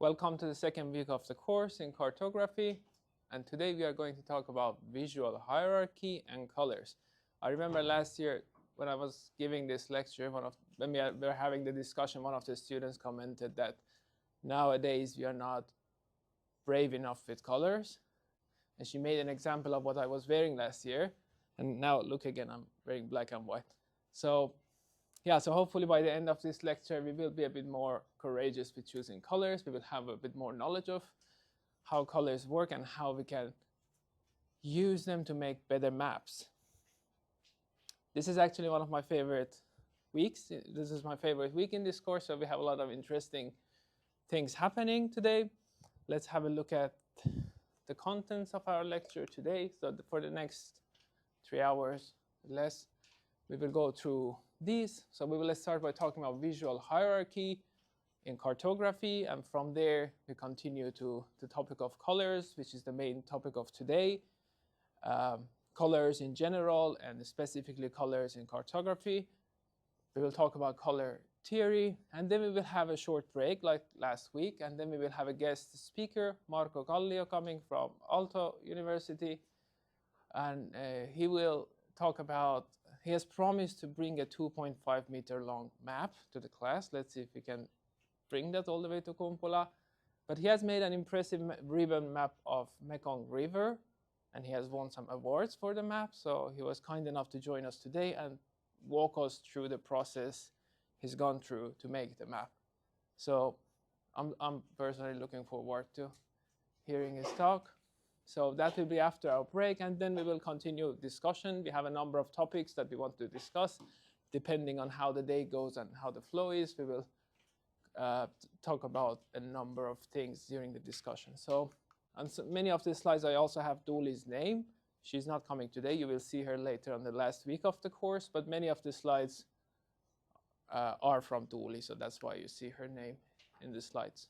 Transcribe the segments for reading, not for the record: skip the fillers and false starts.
Welcome to the second week of the course in cartography, and today we are going to talk about visual hierarchy and colors. I remember last year when I was giving this lecture, when we were having the discussion, one of the students commented that nowadays we are not brave enough with colors, and she made an example of what I was wearing last year, and now look again, I'm wearing black and white. So hopefully by the end of this lecture, we will be a bit more courageous with choosing colors. We will have a bit more knowledge of how colors work and how we can use them to make better maps. This is actually one of my favorite weeks. This is my favorite week in this course, so we have a lot of interesting things happening today. Let's have a look at the contents of our lecture today. So for the next 3 hours less, we will go through these. So we will start by talking about visual hierarchy in cartography, and from there we continue to the topic of colors, which is the main topic of today. Colors in general and specifically colors in cartography. We will talk about color theory, and then we will have a short break like last week, and then we will have a guest speaker, Marco Kallio, coming from Aalto University, and he will talk about, he has promised to bring a 2.5 meter long map to the class. Let's see if we can bring that all the way to Kumpula. But he has made an impressive ribbon map of Mekong River, and he has won some awards for the map. So he was kind enough to join us today and walk us through the process he's gone through to make the map. So I'm personally looking forward to hearing his talk. So that will be after our break, and then we will continue discussion. We have a number of topics that we want to discuss. Depending on how the day goes and how the flow is, we will talk about a number of things during the discussion. So many of the slides, I also have Dooli's name. She's not coming today. You will see her later on the last week of the course, but many of the slides are from Dooli, so that's why you see her name in the slides.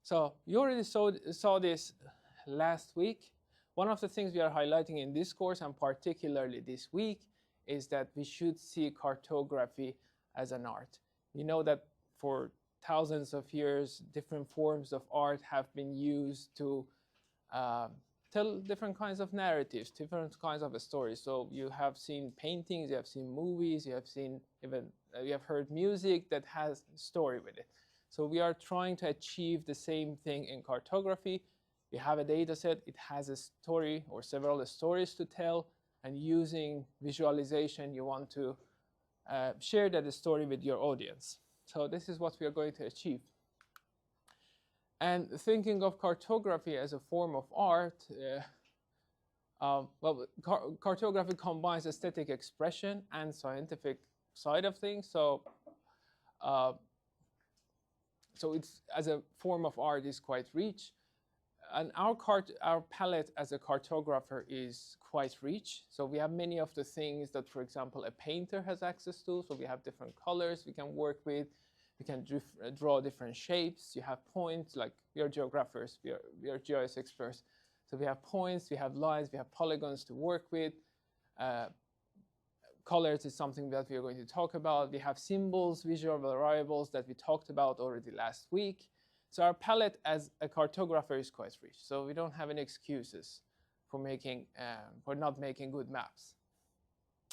So you already saw this last week. One of the things we are highlighting in this course, and particularly this week, is that we should see cartography as an art. You know that for thousands of years, different forms of art have been used to tell different kinds of narratives, different kinds of stories. So you have seen paintings, you have seen movies, you have heard music that has a story with it. So we are trying to achieve the same thing in cartography. We have a data set, it has a story or several stories to tell, and using visualization, you want to share that story with your audience. So this is what we are going to achieve. And thinking of cartography as a form of art, cartography combines aesthetic expression and scientific side of things. So it's, as a form of art, is quite rich. And our palette as a cartographer is quite rich. So we have many of the things that, for example, a painter has access to. So we have different colors we can work with. We can draw different shapes. You have points, like we are geographers, we are GIS experts. So we have points, we have lines, we have polygons to work with. Colors is something that we are going to talk about. We have symbols, visual variables that we talked about already last week. So our palette as a cartographer is quite rich. So we don't have any excuses for not making good maps.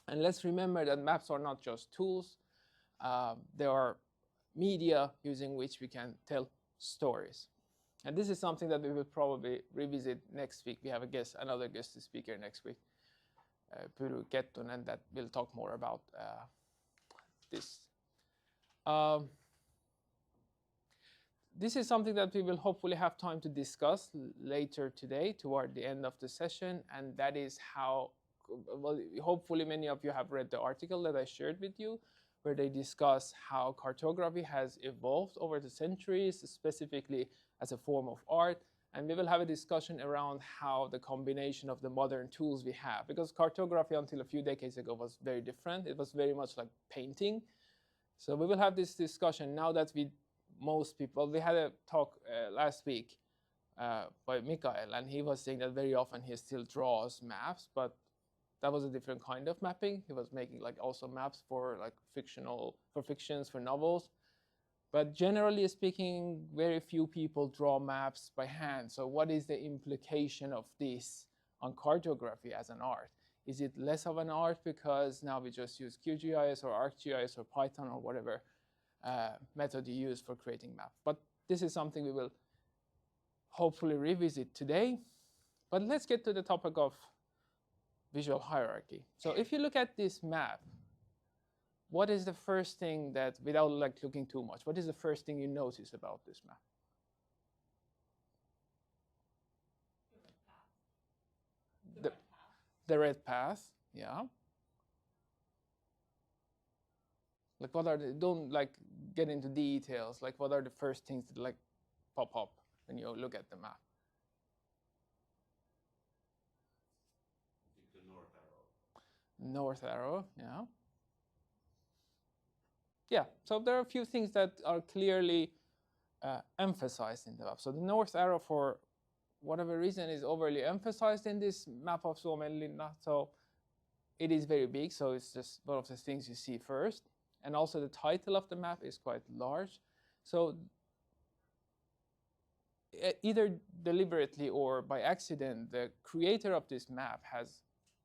And let's remember that maps are not just tools. They are media using which we can tell stories. And this is something that we will probably revisit next week. We have another guest speaker next week, Puru Kettunen, that will talk more about this. This is something that we will hopefully have time to discuss later today toward the end of the session, and that is how, well, hopefully many of you have read the article that I shared with you, where they discuss how cartography has evolved over the centuries, specifically as a form of art. And we will have a discussion around how the combination of the modern tools we have, because cartography until a few decades ago was very different. It was very much like painting. So we will have this discussion now that we had a talk last week by Mikael, and he was saying that very often he still draws maps, but that was a different kind of mapping. He was making like also maps for like fictions, for novels. But generally speaking, very few people draw maps by hand. So what is the implication of this on cartography as an art? Is it less of an art because now we just use QGIS or ArcGIS or Python or whatever method you use for creating maps? But this is something we will hopefully revisit today. But let's get to the topic of visual hierarchy. So if you look at this map, what is the first thing that, without like looking too much, what is the first thing you notice about this map? The red path, yeah. Like what are the, don't like get into details, like what are the first things that like pop up when you look at the map? The north arrow. North arrow, yeah. Yeah, so there are a few things that are clearly emphasized in the map. So the north arrow, for whatever reason, is overly emphasized in this map of Suomenlinna. So it is very big, so it's just one of the things you see first. And also the title of the map is quite large. So either deliberately or by accident, the creator of this map has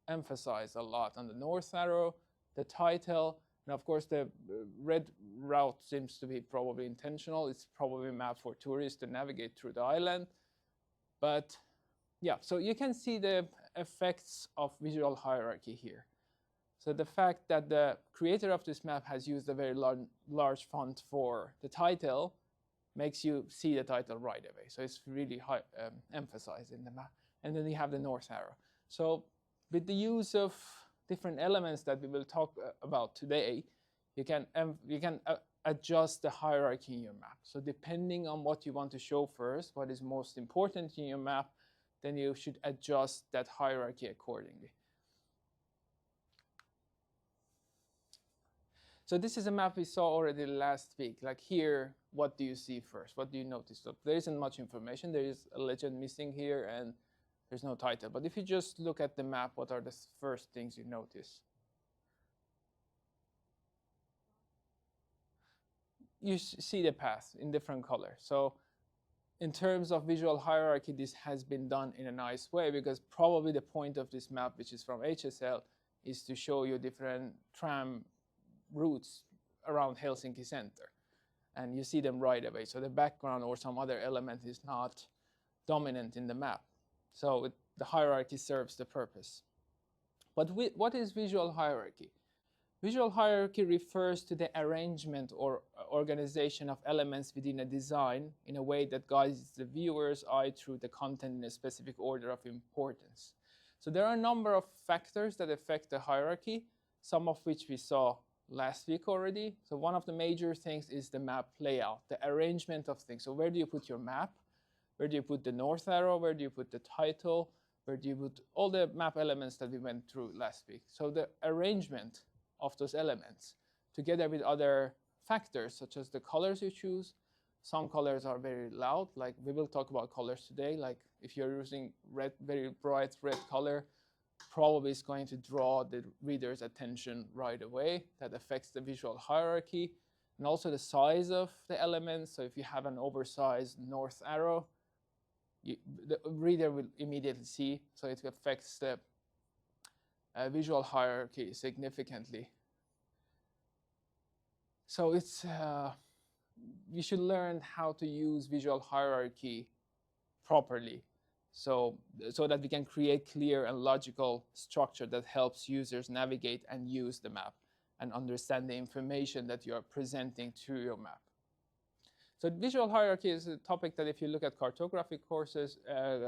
emphasized a lot on the north arrow, the title, and of course the red route seems to be probably intentional. It's probably a map for tourists to navigate through the island. But yeah, so you can see the effects of visual hierarchy here. So the fact that the creator of this map has used a very large font for the title makes you see the title right away. So it's really emphasized in the map. And then you have the north arrow. So with the use of different elements that we will talk about today, you can adjust the hierarchy in your map. So depending on what you want to show first, what is most important in your map, then you should adjust that hierarchy accordingly. So this is a map we saw already last week. Like here, what do you see first? What do you notice? So there isn't much information. There is a legend missing here, and there's no title. But if you just look at the map, what are the first things you notice? You see the path in different colors. So in terms of visual hierarchy, this has been done in a nice way, because probably the point of this map, which is from HSL, is to show you different tram routes around Helsinki center. And you see them right away. So the background or some other element is not dominant in the map. So the hierarchy serves the purpose. But what is visual hierarchy? Visual hierarchy refers to the arrangement or organization of elements within a design in a way that guides the viewer's eye through the content in a specific order of importance. So there are a number of factors that affect the hierarchy, some of which we saw last week already. So one of the major things is the map layout, the arrangement of things. So where do you put your map? Where do you put the north arrow? Where do you put the title? Where do you put all the map elements that we went through last week? So the arrangement of those elements, together with other factors such as the colors you choose. Some colors are very loud, like we will talk about colors today. Like if you're using red, very bright red color, probably is going to draw the reader's attention right away. That affects the visual hierarchy. And also the size of the elements. So if you have an oversized north arrow, the reader will immediately see. So it affects the visual hierarchy significantly. So it's you should learn how to use visual hierarchy properly, so that we can create clear and logical structure that helps users navigate and use the map and understand the information that you are presenting through your map. So visual hierarchy is a topic that if you look at cartography courses,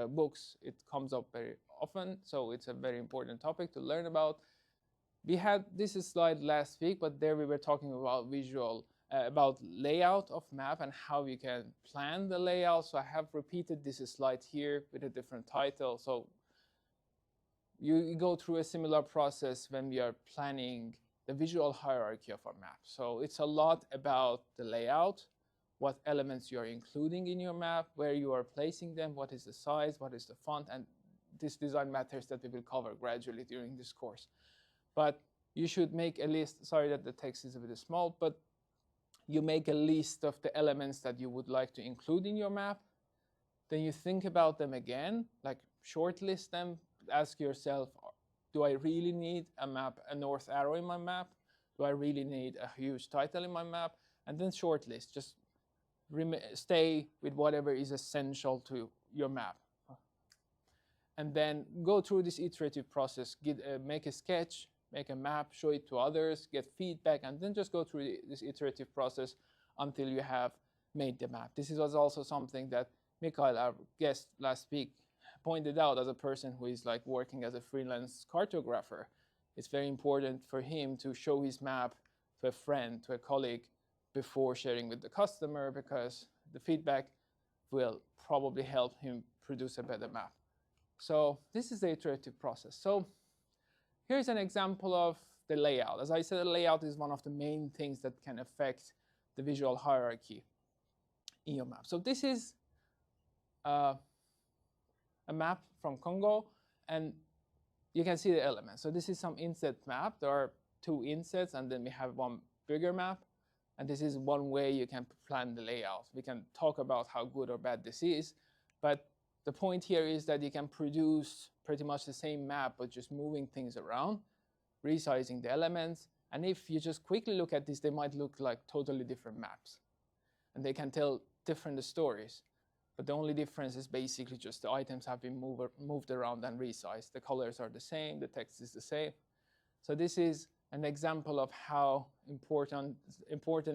books, it comes up very often. So it's a very important topic to learn about. We had this slide last week, but there we were talking about about layout of map and how we can plan the layout. So I have repeated this slide here with a different title. So you go through a similar process when we are planning the visual hierarchy of our map. So it's a lot about the layout, what elements you are including in your map, where you are placing them, what is the size, what is the font, and these design matters that we will cover gradually during this course. But you should make a list. Sorry that the text is a bit small, but You make a list of the elements that you would like to include in your map. Then you think about them again, like shortlist them, ask yourself, do I really need a north arrow in my map? Do I really need a huge title in my map? And then shortlist, just stay with whatever is essential to your map. And then go through this iterative process, make a sketch, make a map, show it to others, get feedback, and then just go through this iterative process until you have made the map. This was also something that Mikael, our guest last week, pointed out as a person who is like working as a freelance cartographer. It's very important for him to show his map to a friend, to a colleague, before sharing with the customer, because the feedback will probably help him produce a better map. So this is the iterative process. So here's an example of the layout. As I said, the layout is one of the main things that can affect the visual hierarchy in your map. So this is a map from Congo, and you can see the elements. So this is some inset map. There are 2 insets, and then we have one bigger map. And this is one way you can plan the layout. We can talk about how good or bad this is, but the point here is that you can produce pretty much the same map, but just moving things around, resizing the elements. And if you just quickly look at this, they might look like totally different maps. And they can tell different stories. But the only difference is basically just the items have been moved around and resized. The colors are the same, the text is the same. So this is an example of how important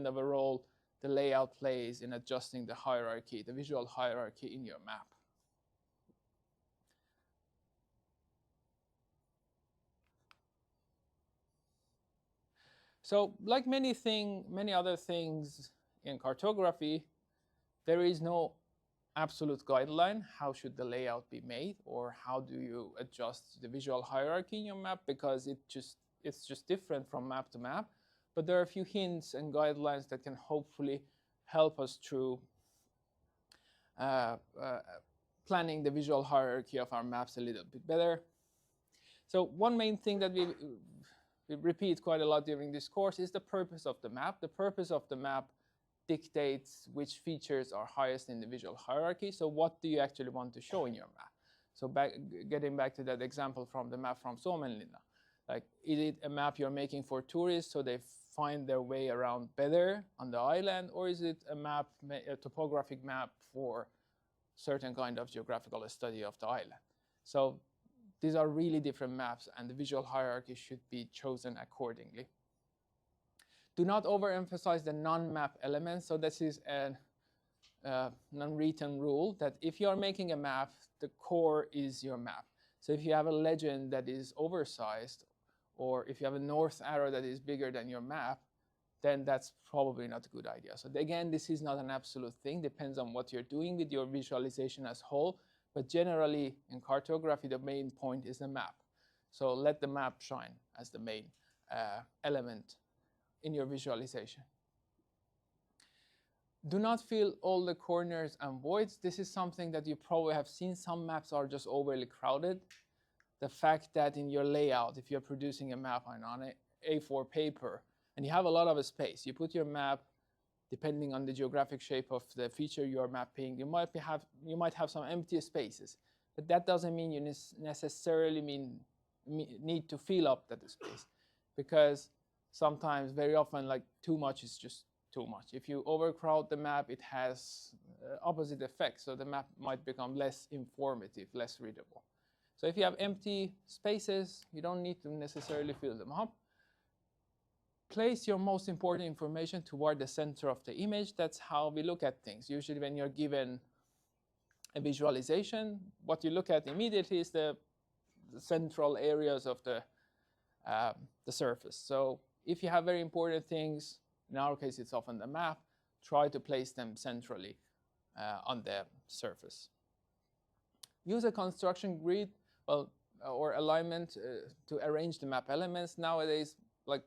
of a role the layout plays in adjusting the hierarchy, the visual hierarchy in your map. So like many other things in cartography, there is no absolute guideline how should the layout be made, or how do you adjust the visual hierarchy in your map, because it's just different from map to map. But there are a few hints and guidelines that can hopefully help us through planning the visual hierarchy of our maps a little bit better. So one main thing that we repeat quite a lot during this course is the purpose of the map. The purpose of the map dictates which features are highest in the visual hierarchy. So what do you actually want to show in your map? So getting back to that example from the map from Suomenlinna, like, is it a map you're making for tourists so they find their way around better on the island, or is it a topographic map for certain kind of geographical study of the island? So these are really different maps, and the visual hierarchy should be chosen accordingly. Do not overemphasize the non-map elements. So this is a non-written rule that if you are making a map, the core is your map. So if you have a legend that is oversized, or if you have a north arrow that is bigger than your map, then that's probably not a good idea. So again, this is not an absolute thing. Depends on what you're doing with your visualization as whole. But generally, in cartography, the main point is the map. So let the map shine as the main element in your visualization. Do not fill all the corners and voids. This is something that you probably have seen. Some maps are just overly crowded. The fact that in your layout, if you're producing a map on an A4 paper and you have a lot of space, you put your map, depending on the geographic shape of the feature you're mapping, you might have some empty spaces. But that doesn't mean you necessarily need to fill up that space, because sometimes, very often, like, too much is just too much. If you overcrowd the map, it has opposite effects. So the map might become less informative, less readable. So if you have empty spaces, you don't need to necessarily fill them up. Place your most important information toward the center of the image. That's how we look at things. Usually when you're given a visualization, what you look at immediately is the central areas of the surface. So if you have very important things, in our case it's often the map, try to place them centrally on the surface. Use a construction grid or alignment to arrange the map elements. Nowadays, like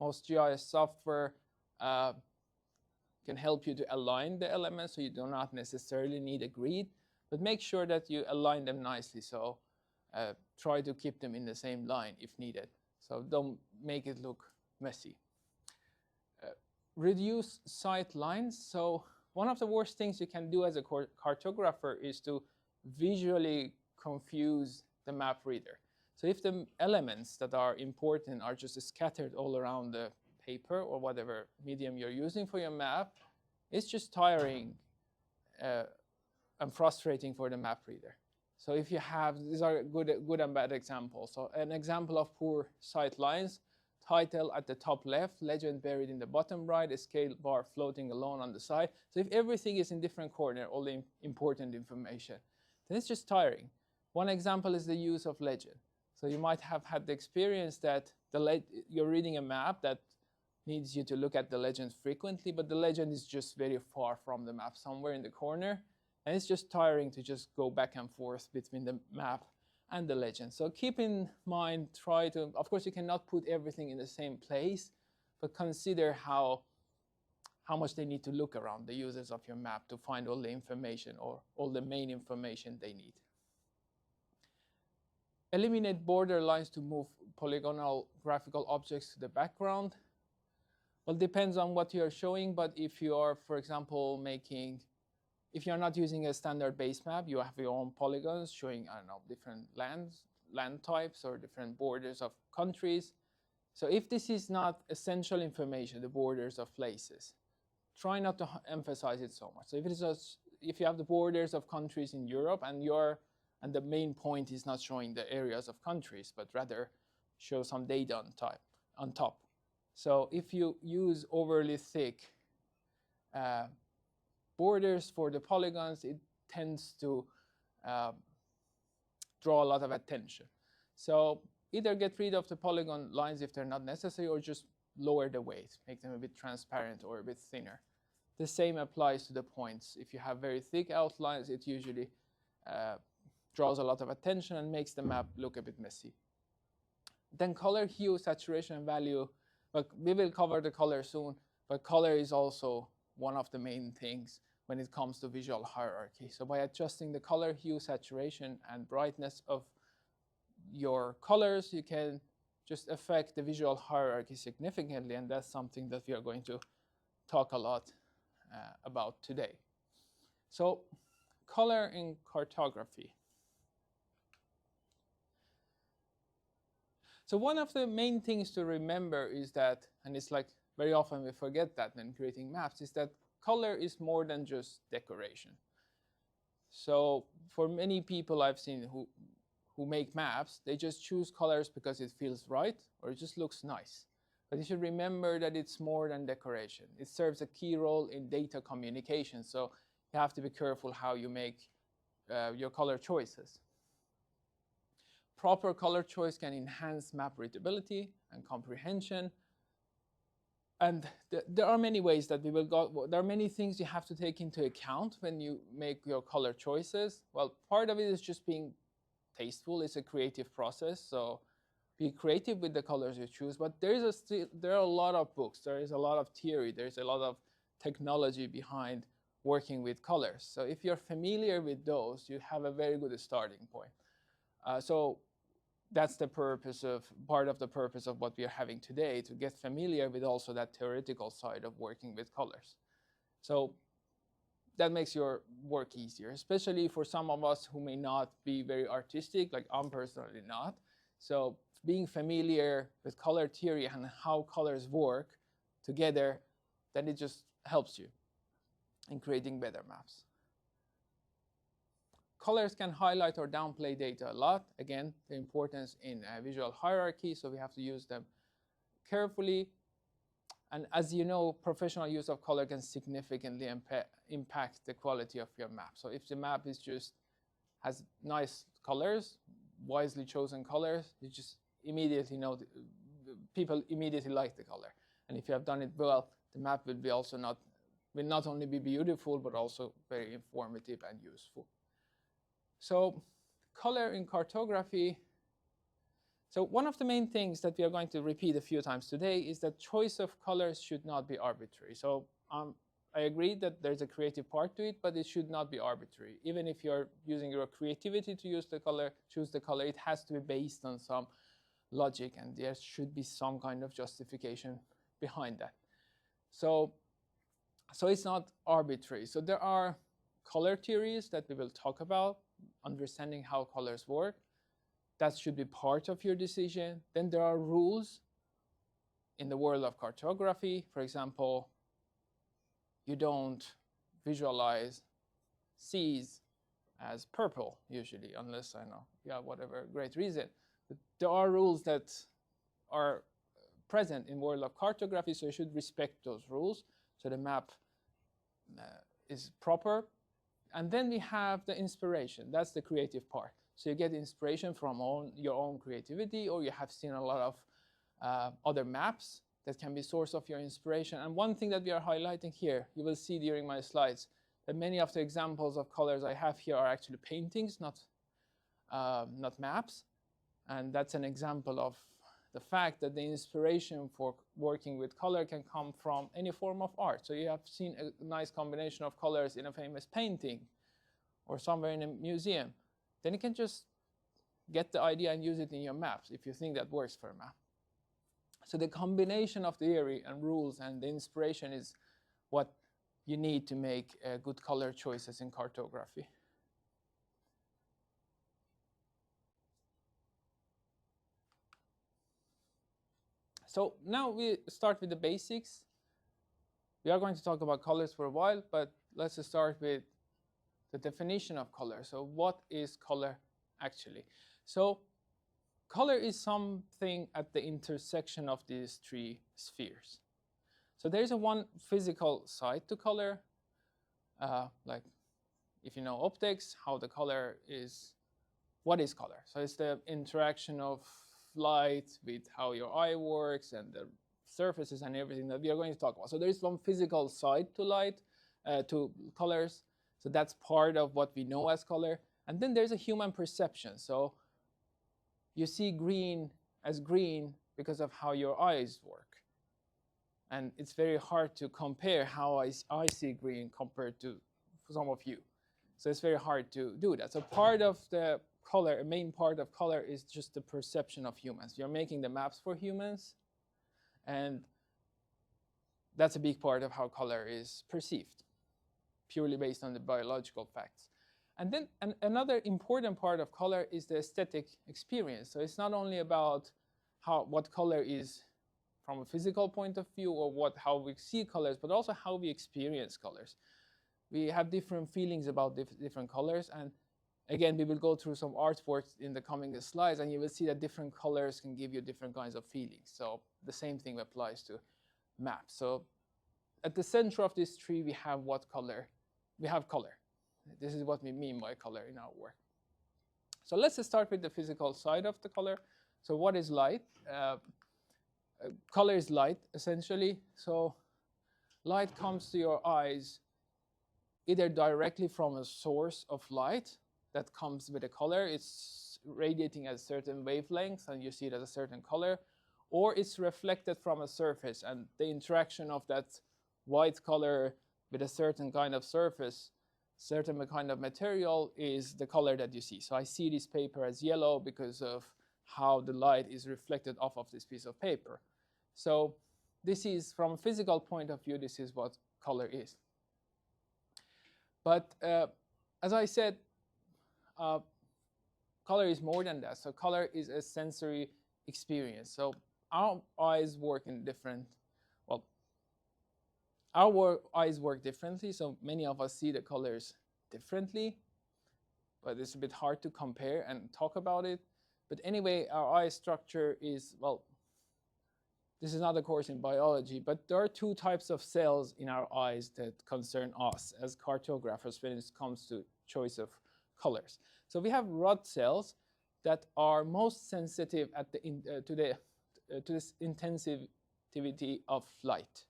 most GIS software, can help you to align the elements, so you do not necessarily need a grid, but make sure that you align them nicely. So try to keep them in the same line if needed. So don't make it look messy. reduce sight lines. So one of the worst things you can do as a cartographer is to visually confuse the map reader. So if the elements that are important are just scattered all around the paper or whatever medium you're using for your map, it's just tiring and frustrating for the map reader. So if you have, these are good and bad examples. So an example of poor sight lines: title at the top left, legend buried in the bottom right, a scale bar floating alone on the side. So if everything is in different corner, all the important information, then it's just tiring. One example is the use of legend. So you might have had the experience that you're reading a map that needs you to look at the legend frequently, but the legend is just very far from the map, somewhere in the corner, and it's just tiring to just go back and forth between the map and the legend. So keep in mind, of course you cannot put everything in the same place, but consider how much they need to look around, the users of your map, to find all the information or all the main information they need. Eliminate border lines to move polygonal graphical objects to the background. Well, it depends on what you're showing, but if you are, for example, if you're not using a standard base map, you have your own polygons showing, I don't know, different land types or different borders of countries. So if this is not essential information, the borders of places, try not to emphasize it so much. So if you have the borders of countries in Europe and the main point is not showing the areas of countries, but rather show some data on top. So if you use overly thick borders for the polygons, it tends to draw a lot of attention. So either get rid of the polygon lines if they're not necessary, or just lower the weight, make them a bit transparent or a bit thinner. The same applies to the points. If you have very thick outlines, it usually draws a lot of attention and makes the map look a bit messy. Then color, hue, saturation, and value. But we will cover the color soon, but color is also one of the main things when it comes to visual hierarchy. So by adjusting the color, hue, saturation, and brightness of your colors, you can just affect the visual hierarchy significantly, and that's something that we are going to talk a lot about today. So color in cartography. So one of the main things to remember is that, and it's like very often we forget that when creating maps, is that color is more than just decoration. So for many people I've seen who make maps, they just choose colors because it feels right or it just looks nice. But you should remember that it's more than decoration. It serves a key role in data communication, so you have to be careful how you make your color choices. Proper color choice can enhance map readability and comprehension. And there are many ways that we will go. There are many things you have to take into account when you make your color choices. Well, part of it is just being tasteful. It's a creative process, so be creative with the colors you choose. But there are a lot of books. There is a lot of theory. There's a lot of technology behind working with colors. So if you're familiar with those, you have a very good starting point. So that's part of the purpose of what we are having today, to get familiar with also that theoretical side of working with colors. So that makes your work easier, especially for some of us who may not be very artistic, like I'm personally not. So being familiar with color theory and how colors work together, then it just helps you in creating better maps. Colors can highlight or downplay data a lot. Again, the importance in visual hierarchy, so we have to use them carefully. And as you know, professional use of color can significantly impact the quality of your map. So if the map has nice colors, wisely chosen colors, you just immediately know people immediately like the color. And if you have done it well, the map will not only be beautiful, but also very informative and useful. So color in cartography. So one of the main things that we are going to repeat a few times today is that choice of colors should not be arbitrary. So I agree that there's a creative part to it, but it should not be arbitrary. Even if you're using your creativity to choose the color, it has to be based on some logic, and there should be some kind of justification behind that. So it's not arbitrary. So there are color theories that we will talk about, understanding how colors work. That should be part of your decision. Then there are rules in the world of cartography. For example, you don't visualize seas as purple usually, unless I know, whatever great reason. But there are rules that are present in world of cartography, so you should respect those rules so the map is proper. And then we have the inspiration. That's the creative part. So you get inspiration from your own creativity, or you have seen a lot of other maps that can be source of your inspiration. And one thing that we are highlighting here, you will see during my slides, that many of the examples of colors I have here are actually paintings, not maps. And that's an example of the fact that the inspiration for working with color can come from any form of art. So you have seen a nice combination of colors in a famous painting or somewhere in a museum. Then you can just get the idea and use it in your maps if you think that works for a map. So the combination of the theory and rules and the inspiration is what you need to make good color choices in cartography. So now we start with the basics. We are going to talk about colors for a while, but let's start with the definition of color. So what is color actually? So color is something at the intersection of these three spheres. So there is one physical side to color, like if you know optics, how the color is, what is color? So it's the interaction of light with how your eye works and the surfaces and everything that we are going to talk about. So there is one physical side to light, to colors. So that's part of what we know as color. And then there's a human perception. So you see green as green because of how your eyes work. And it's very hard to compare how I see green compared to some of you. So it's very hard to do that. So part of the color, a main part of color is just the perception of humans. You're making the maps for humans, and that's a big part of how color is perceived, purely based on the biological facts. And then another important part of color is the aesthetic experience. So it's not only about what color is from a physical point of view or how we see colors, but also how we experience colors. We have different feelings about different colors, and again, we will go through some artworks in the coming slides, and you will see that different colors can give you different kinds of feelings. So the same thing applies to maps. So at the center of this tree, we have what color? We have color. This is what we mean by color in our work. So let's start with the physical side of the color. So what is light? Color is light, essentially. So light comes to your eyes either directly from a source of light that comes with a color. It's radiating at a certain wavelength, and you see it as a certain color, or it's reflected from a surface, and the interaction of that white color with a certain kind of surface, certain kind of material, is the color that you see. So I see this paper as yellow because of how the light is reflected off of this piece of paper. So this is, from a physical point of view, this is what color is. But as I said, color is more than that. So color is a sensory experience. So our eyes work in different, well, our eyes work differently. So many of us see the colors differently, but it's a bit hard to compare and talk about it. But anyway, our eye structure is, well, this is not a course in biology, but there are two types of cells in our eyes that concern us as cartographers when it comes to choice of colors. So we have rod cells that are most sensitive at to this intensivity of light.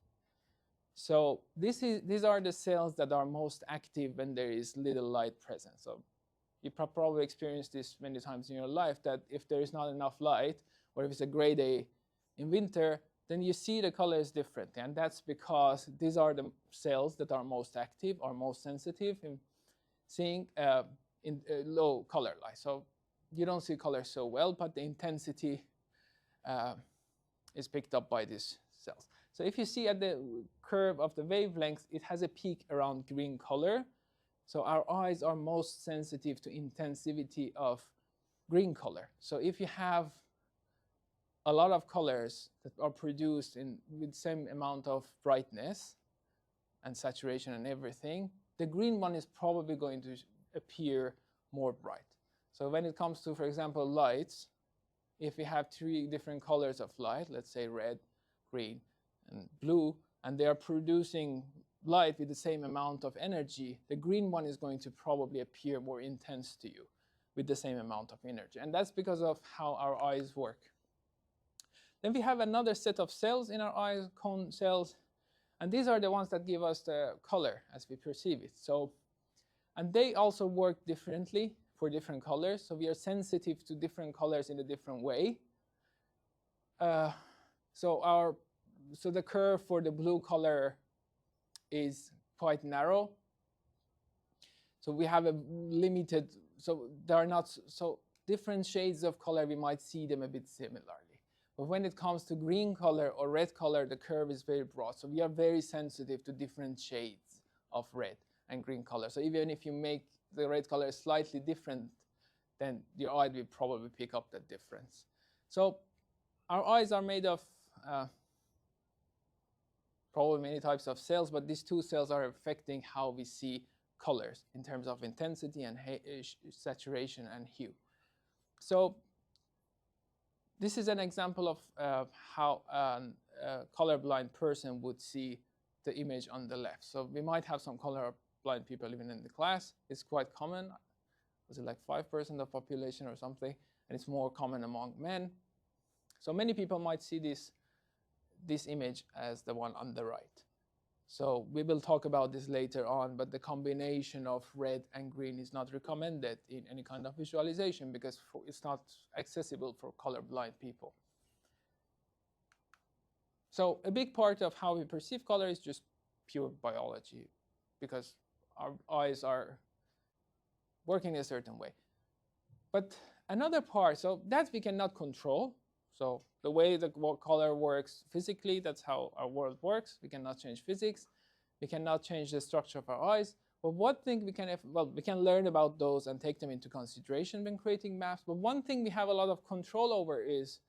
So these are the cells that are most active when there is little light present. So you probably experienced this many times in your life, that if there is not enough light, or if it's a gray day in winter, then you see the colors differently. And that's because these are the cells that are most active or most sensitive in seeing in low color light. So you don't see color so well, but the intensity is picked up by these cells. So if you see at the curve of the wavelength, it has a peak around green color. So our eyes are most sensitive to intensivity of green color. So if you have a lot of colors that are produced with same amount of brightness and saturation and everything, the green one is probably going to appear more bright. So when it comes to, for example, lights, if we have 3 different colors of light, let's say red, green, and blue, and they are producing light with the same amount of energy, the green one is going to probably appear more intense to you with the same amount of energy. And that's because of how our eyes work. Then we have another set of cells in our eyes, cone cells, and these are the ones that give us the color as we perceive it. So, and they also work differently for different colors. So we are sensitive to different colors in a different way. So the curve for the blue color is quite narrow. So we have a limited, so there are not, so different shades of color, we might see them a bit similarly. But when it comes to green color or red color, the curve is very broad. So we are very sensitive to different shades of red and green color. So even if you make the red color slightly different, then your eye will probably pick up that difference. So our eyes are made of probably many types of cells, but these 2 cells are affecting how we see colors in terms of intensity and saturation and hue. So this is an example of how a colorblind person would see the image on the left. So we might have some colorblind people living in the class. It's quite common. Was it like 5% of population or something? And it's more common among men. So many people might see this image as the one on the right. So we will talk about this later on, but the combination of red and green is not recommended in any kind of visualization because it's not accessible for colorblind people. So a big part of how we perceive color is just pure biology because our eyes are working a certain way. But another part, so that we cannot control. So the way the color works physically, that's how our world works. We cannot change physics. We cannot change the structure of our eyes. But one thing we can learn about those and take them into consideration when creating maps. But one thing we have a lot of control over is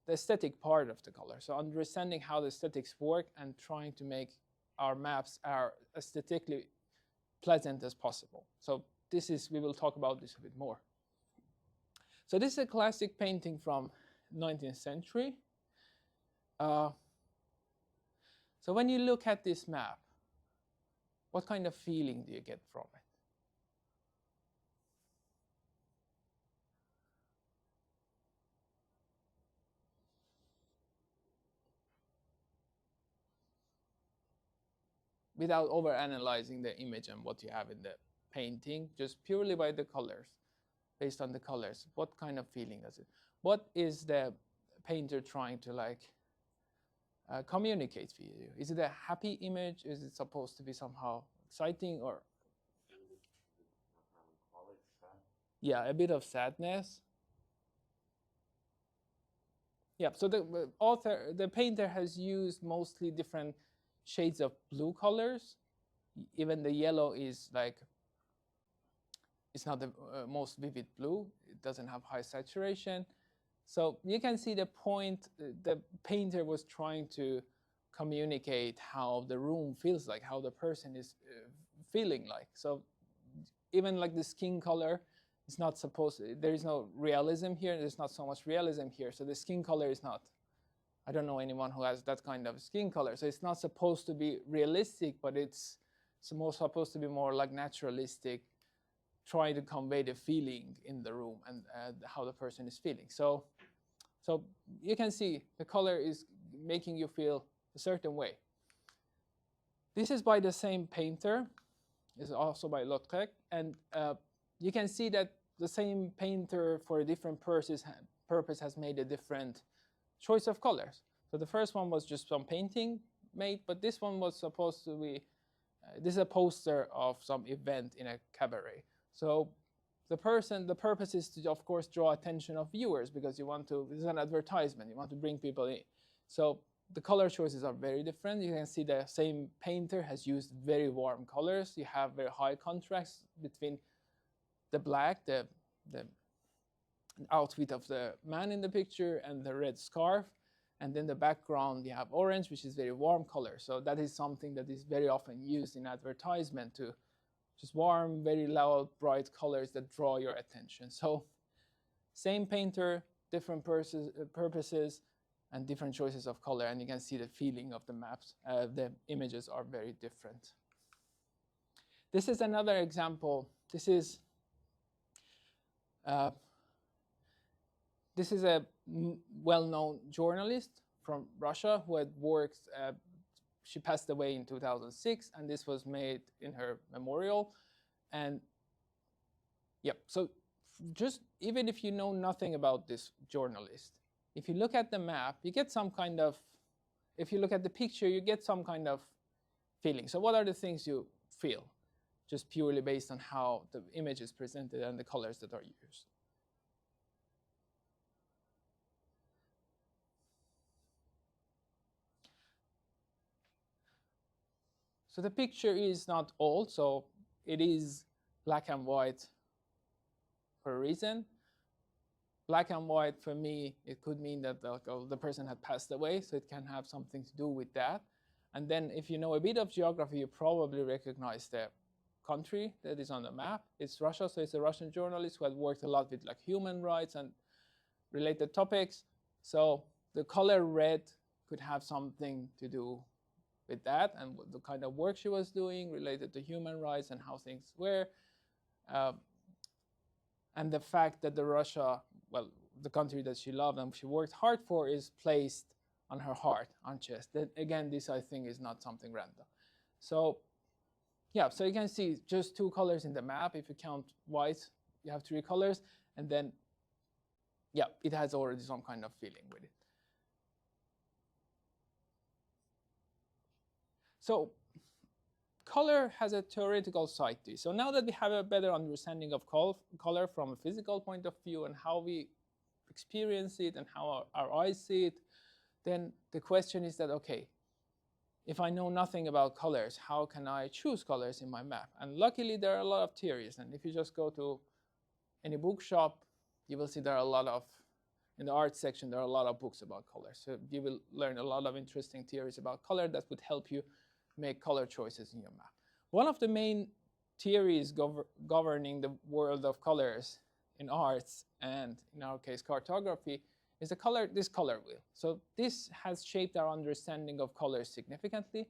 the aesthetic part of the color. So understanding how the aesthetics work and trying to make our maps as aesthetically pleasant as possible. So we will talk about this a bit more. So this is a classic painting from 19th century. So when you look at this map, what kind of feeling do you get from it? Without overanalyzing the image and what you have in the painting, just purely by the colors, based on the colors, what kind of feeling does it? What is the painter trying to communicate for you? Is it a happy image? Is it supposed to be somehow exciting or? Yeah, a bit of sadness. Yeah, so the painter has used mostly different shades of blue colors. Even the yellow is it's not the most vivid blue. It doesn't have high saturation. So you can see the point the painter was trying to communicate how the room feels like, how the person is feeling like. So even like the skin color, it's not supposed, there is no realism here. There's not so much realism here. So the skin color is not, I don't know anyone who has that kind of skin color. So it's not supposed to be realistic, but it's supposed to be more like naturalistic, trying to convey the feeling in the room and how the person is feeling. So you can see the color is making you feel a certain way. This is by the same painter. It's also by Lautrec. And you can see that the same painter for a different purpose has made a different choice of colors. So the first one was just some painting made, but this one was supposed to be, this is a poster of some event in a cabaret. So the purpose is to, of course, draw attention of viewers because you want to, this is an advertisement, you want to bring people in. So the color choices are very different. You can see the same painter has used very warm colors. You have very high contrast between the black, the outfit of the man in the picture, and the red scarf. And then the background, you have orange, which is very warm color. So that is something that is very often used in advertisement, to just warm, very loud, bright colors that draw your attention. So same painter, different purposes, and different choices of color. And you can see the feeling of the maps. The images are very different. This is another example. This is a well-known journalist from Russia who had worked. She passed away in 2006, and this was made in her memorial. And yeah, so just even if you know nothing about this journalist, if you look at the map, you get some kind of, if you look at the picture, you get some kind of feeling. So what are the things you feel, just purely based on how the image is presented and the colors that are used? So the picture is not old, so it is black and white for a reason. Black and white, for me, it could mean that the person had passed away, so it can have something to do with that. And then if you know a bit of geography, you probably recognize the country that is on the map. It's Russia, so it's a Russian journalist who had worked a lot with like human rights and related topics. So the color red could have something to do with that and the kind of work she was doing related to human rights and how things were. And the fact that the country that she loved and she worked hard for is placed on her heart, on chest. Then again, this I think is not something random. So yeah, so you can see just two colors in the map. If you count white, you have three colors, and then yeah, it has already some kind of feeling with it. So color has a theoretical side to it. So now that we have a better understanding of color from a physical point of view and how we experience it and how our eyes see it, then the question is that, okay, if I know nothing about colors, how can I choose colors in my map? And luckily, there are a lot of theories. And if you just go to any bookshop, you will see there are a lot of, in the art section, there are a lot of books about colors. So you will learn a lot of interesting theories about color that would help you make color choices in your map. One of the main theories governing the world of colors in arts, and in our case cartography, is this color wheel. So this has shaped our understanding of colors significantly.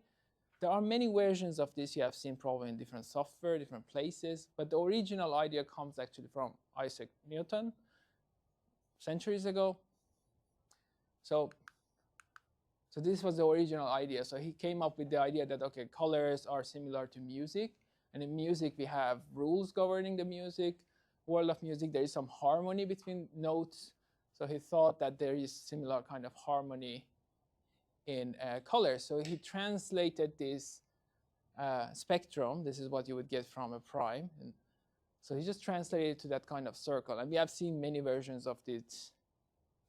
There are many versions of this you have seen probably in different software, different places, but the original idea comes actually from Isaac Newton centuries ago. So this was the original idea. So he came up with the idea that, okay, colors are similar to music. And in music, we have rules governing the music. World of music, there is some harmony between notes. So he thought that there is similar kind of harmony in colors. So he translated this spectrum. This is what you would get from a prime. And so he just translated it to that kind of circle. And we have seen many versions of this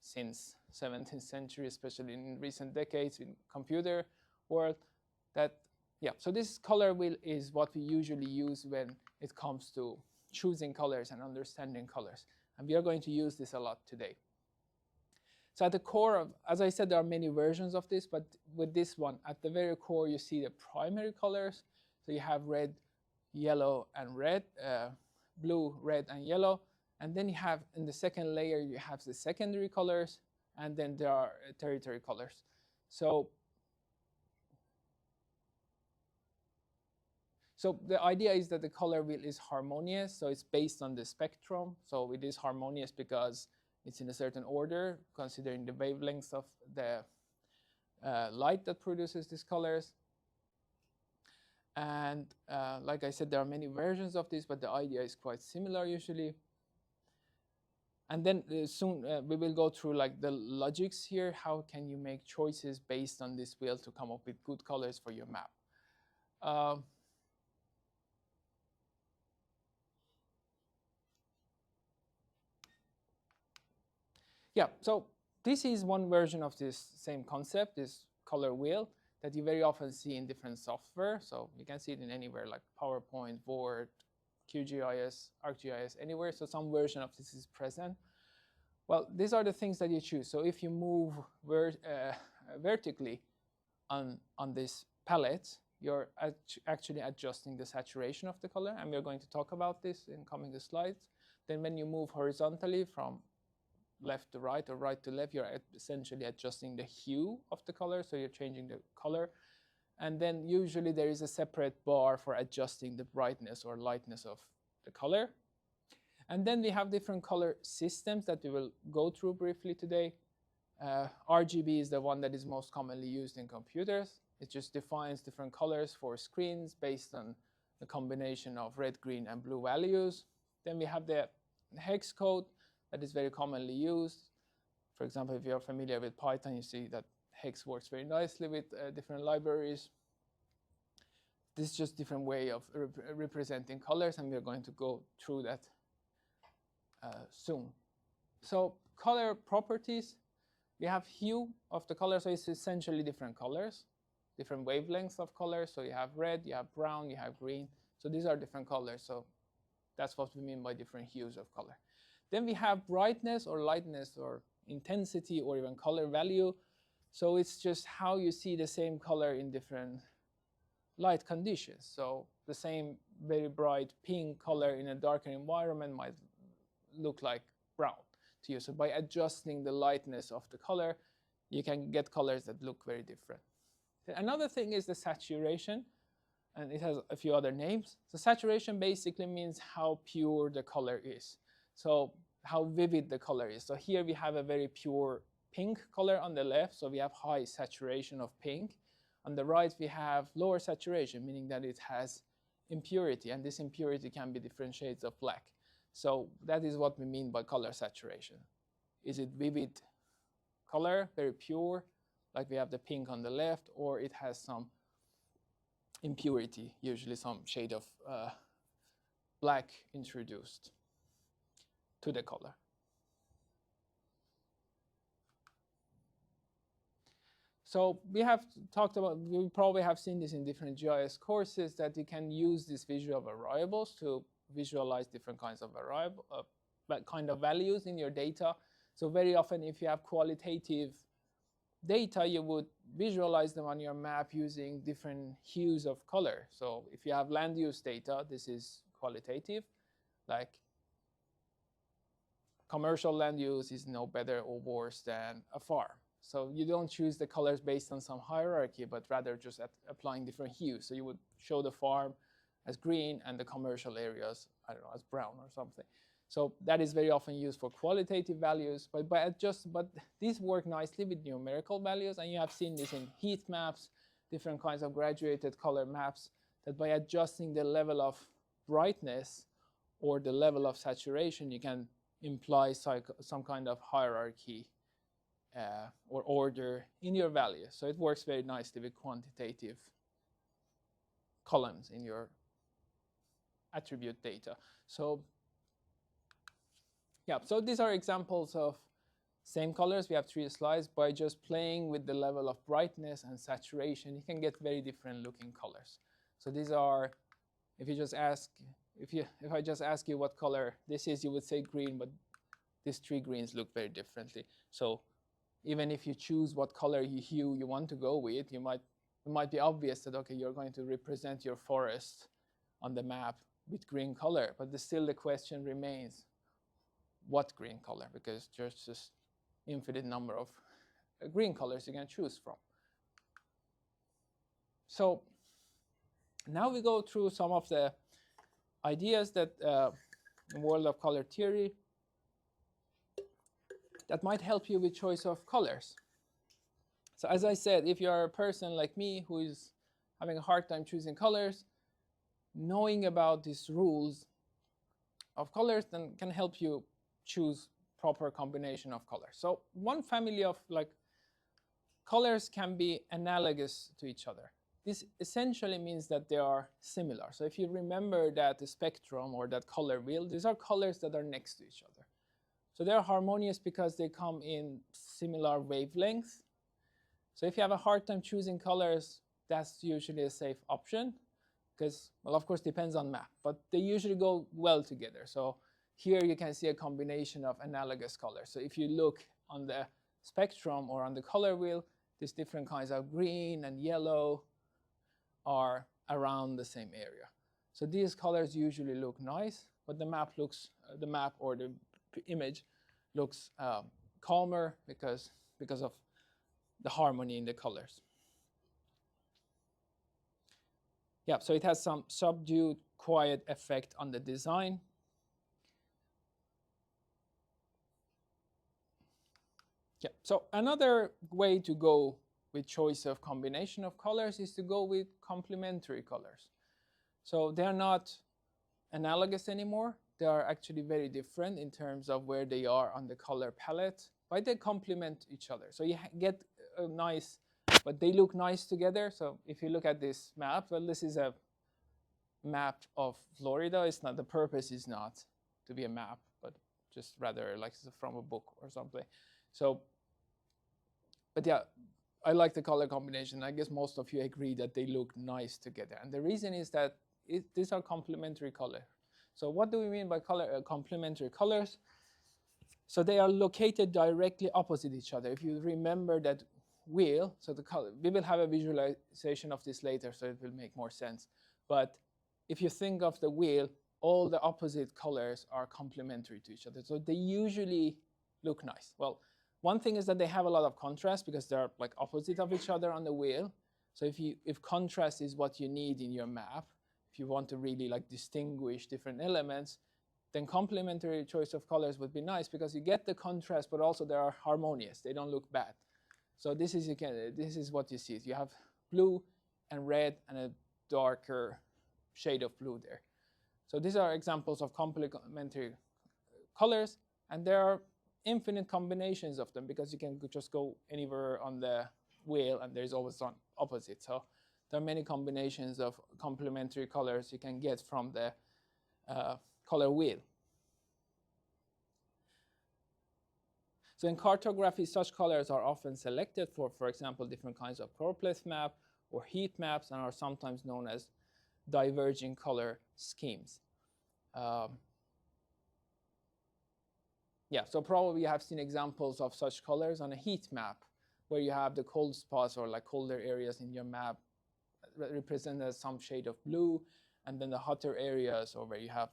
since 17th century, especially in recent decades in computer world. So this color wheel is what we usually use when it comes to choosing colors and understanding colors. And we are going to use this a lot today. So at the core of, as I said, there are many versions of this, but with this one, at the very core, you see the primary colors. So you have red, yellow, and red, blue, red, and yellow. And then you have, in the second layer, you have the secondary colors, and then there are territory colors. So the idea is that the color wheel is harmonious, so it's based on the spectrum. So it is harmonious because it's in a certain order, considering the wavelengths of the light that produces these colors. And like I said, there are many versions of this, but the idea is quite similar usually. And then soon we will go through like the logics here. How can you make choices based on this wheel to come up with good colors for your map? Yeah, so this is one version of this same concept, this color wheel that you very often see in different software. So you can see it in anywhere like PowerPoint, Word, QGIS, ArcGIS, anywhere. So some version of this is present. Well, these are the things that you choose. So if you move vertically on this palette, you're actually adjusting the saturation of the color, and we're going to talk about this in coming slides. Then when you move horizontally from left to right or right to left, you're essentially adjusting the hue of the color, so you're changing the color. And then usually there is a separate bar for adjusting the brightness or lightness of the color. And then we have different color systems that we will go through briefly today. RGB is the one that is most commonly used in computers. It just defines different colors for screens based on the combination of red, green, and blue values. Then we have the hex code that is very commonly used. For example, if you're familiar with Python, you see that hex works very nicely with different libraries. This is just a different way of representing colors, and we're going to go through that soon. So color properties, we have hue of the color, so it's essentially different colors, different wavelengths of colors. So you have red, you have brown, you have green. So these are different colors. So that's what we mean by different hues of color. Then we have brightness or lightness or intensity or even color value. So it's just how you see the same color in different light conditions. So the same very bright pink color in a darker environment might look like brown to you. So by adjusting the lightness of the color, you can get colors that look very different. Another thing is the saturation, and it has a few other names. So saturation basically means how pure the color is. So how vivid the color is. So here we have a very pure pink color on the left, so we have high saturation of pink. On the right, we have lower saturation, meaning that it has impurity, and this impurity can be different shades of black. So that is what we mean by color saturation. Is it vivid color, very pure, like we have the pink on the left, or it has some impurity, usually some shade of black introduced to the color. So we have talked about, we probably have seen this in different GIS courses, that you can use these visual variables to visualize different kinds of values in your data. So very often if you have qualitative data, you would visualize them on your map using different hues of color. So if you have land use data, this is qualitative, like commercial land use is no better or worse than a farm. So you don't choose the colors based on some hierarchy, but rather just applying different hues. So you would show the farm as green and the commercial areas, I don't know, as brown or something. So that is very often used for qualitative values, but these work nicely with numerical values, and you have seen this in heat maps, different kinds of graduated color maps, that by adjusting the level of brightness or the level of saturation, you can imply some kind of hierarchy or order in your value. So it works very nicely with quantitative columns in your attribute data. So yeah, so these are examples of same colors. We have 3 slides. By just playing with the level of brightness and saturation, you can get very different looking colors. So these are, if I just ask you what color this is, you would say green, but these 3 greens look very differently. So even if you choose what color hue you want to go with, it might be obvious that, okay, you're going to represent your forest on the map with green color, but still the question remains, what green color? Because there's just infinite number of green colors you can choose from. So now we go through some of the ideas that in world of color theory that might help you with choice of colors. So as I said, if you're a person like me who is having a hard time choosing colors, knowing about these rules of colors then can help you choose proper combination of colors. So one family of colors can be analogous to each other. This essentially means that they are similar. So if you remember that the spectrum or that color wheel, these are colors that are next to each other. So they're harmonious because they come in similar wavelengths. So if you have a hard time choosing colors, that's usually a safe option because, well, of course, depends on map, but they usually go well together. So here you can see a combination of analogous colors. So if you look on the spectrum or on the color wheel, these different kinds of green and yellow are around the same area. So these colors usually look nice, but the map or the image looks calmer because of the harmony in the colors. Yeah, so it has some subdued, quiet effect on the design. Yeah, so another way to go with choice of combination of colors is to go with complementary colors. So they're not analogous anymore. They are actually very different in terms of where they are on the color palette, but they complement each other. So you get a nice, but they look nice together. So if you look at this map, well, this is a map of Florida. It's not, the purpose is not to be a map, but just rather like from a book or something. So, but yeah, I like the color combination. I guess most of you agree that they look nice together. And the reason is that these are complementary colors. So what do we mean by complementary colors? So they are located directly opposite each other. If you remember that wheel, so the color, we will have a visualization of this later, so it will make more sense. But if you think of the wheel, all the opposite colors are complementary to each other. So they usually look nice. Well, one thing is that they have a lot of contrast because they're like opposite of each other on the wheel. So if contrast is what you need in your map, if you want to really like distinguish different elements, then complementary choice of colors would be nice because you get the contrast, but also they are harmonious. They don't look bad. So this is what you see. You have blue and red and a darker shade of blue there. So these are examples of complementary colors, and there are infinite combinations of them because you can just go anywhere on the wheel and there's always one opposite. So there are many combinations of complementary colors you can get from the color wheel. So in cartography, such colors are often selected for example, different kinds of choropleth map or heat maps, and are sometimes known as diverging color schemes. Yeah, so probably you have seen examples of such colors on a heat map where you have the cold spots or like colder areas in your map represented as some shade of blue, and then the hotter areas or where you have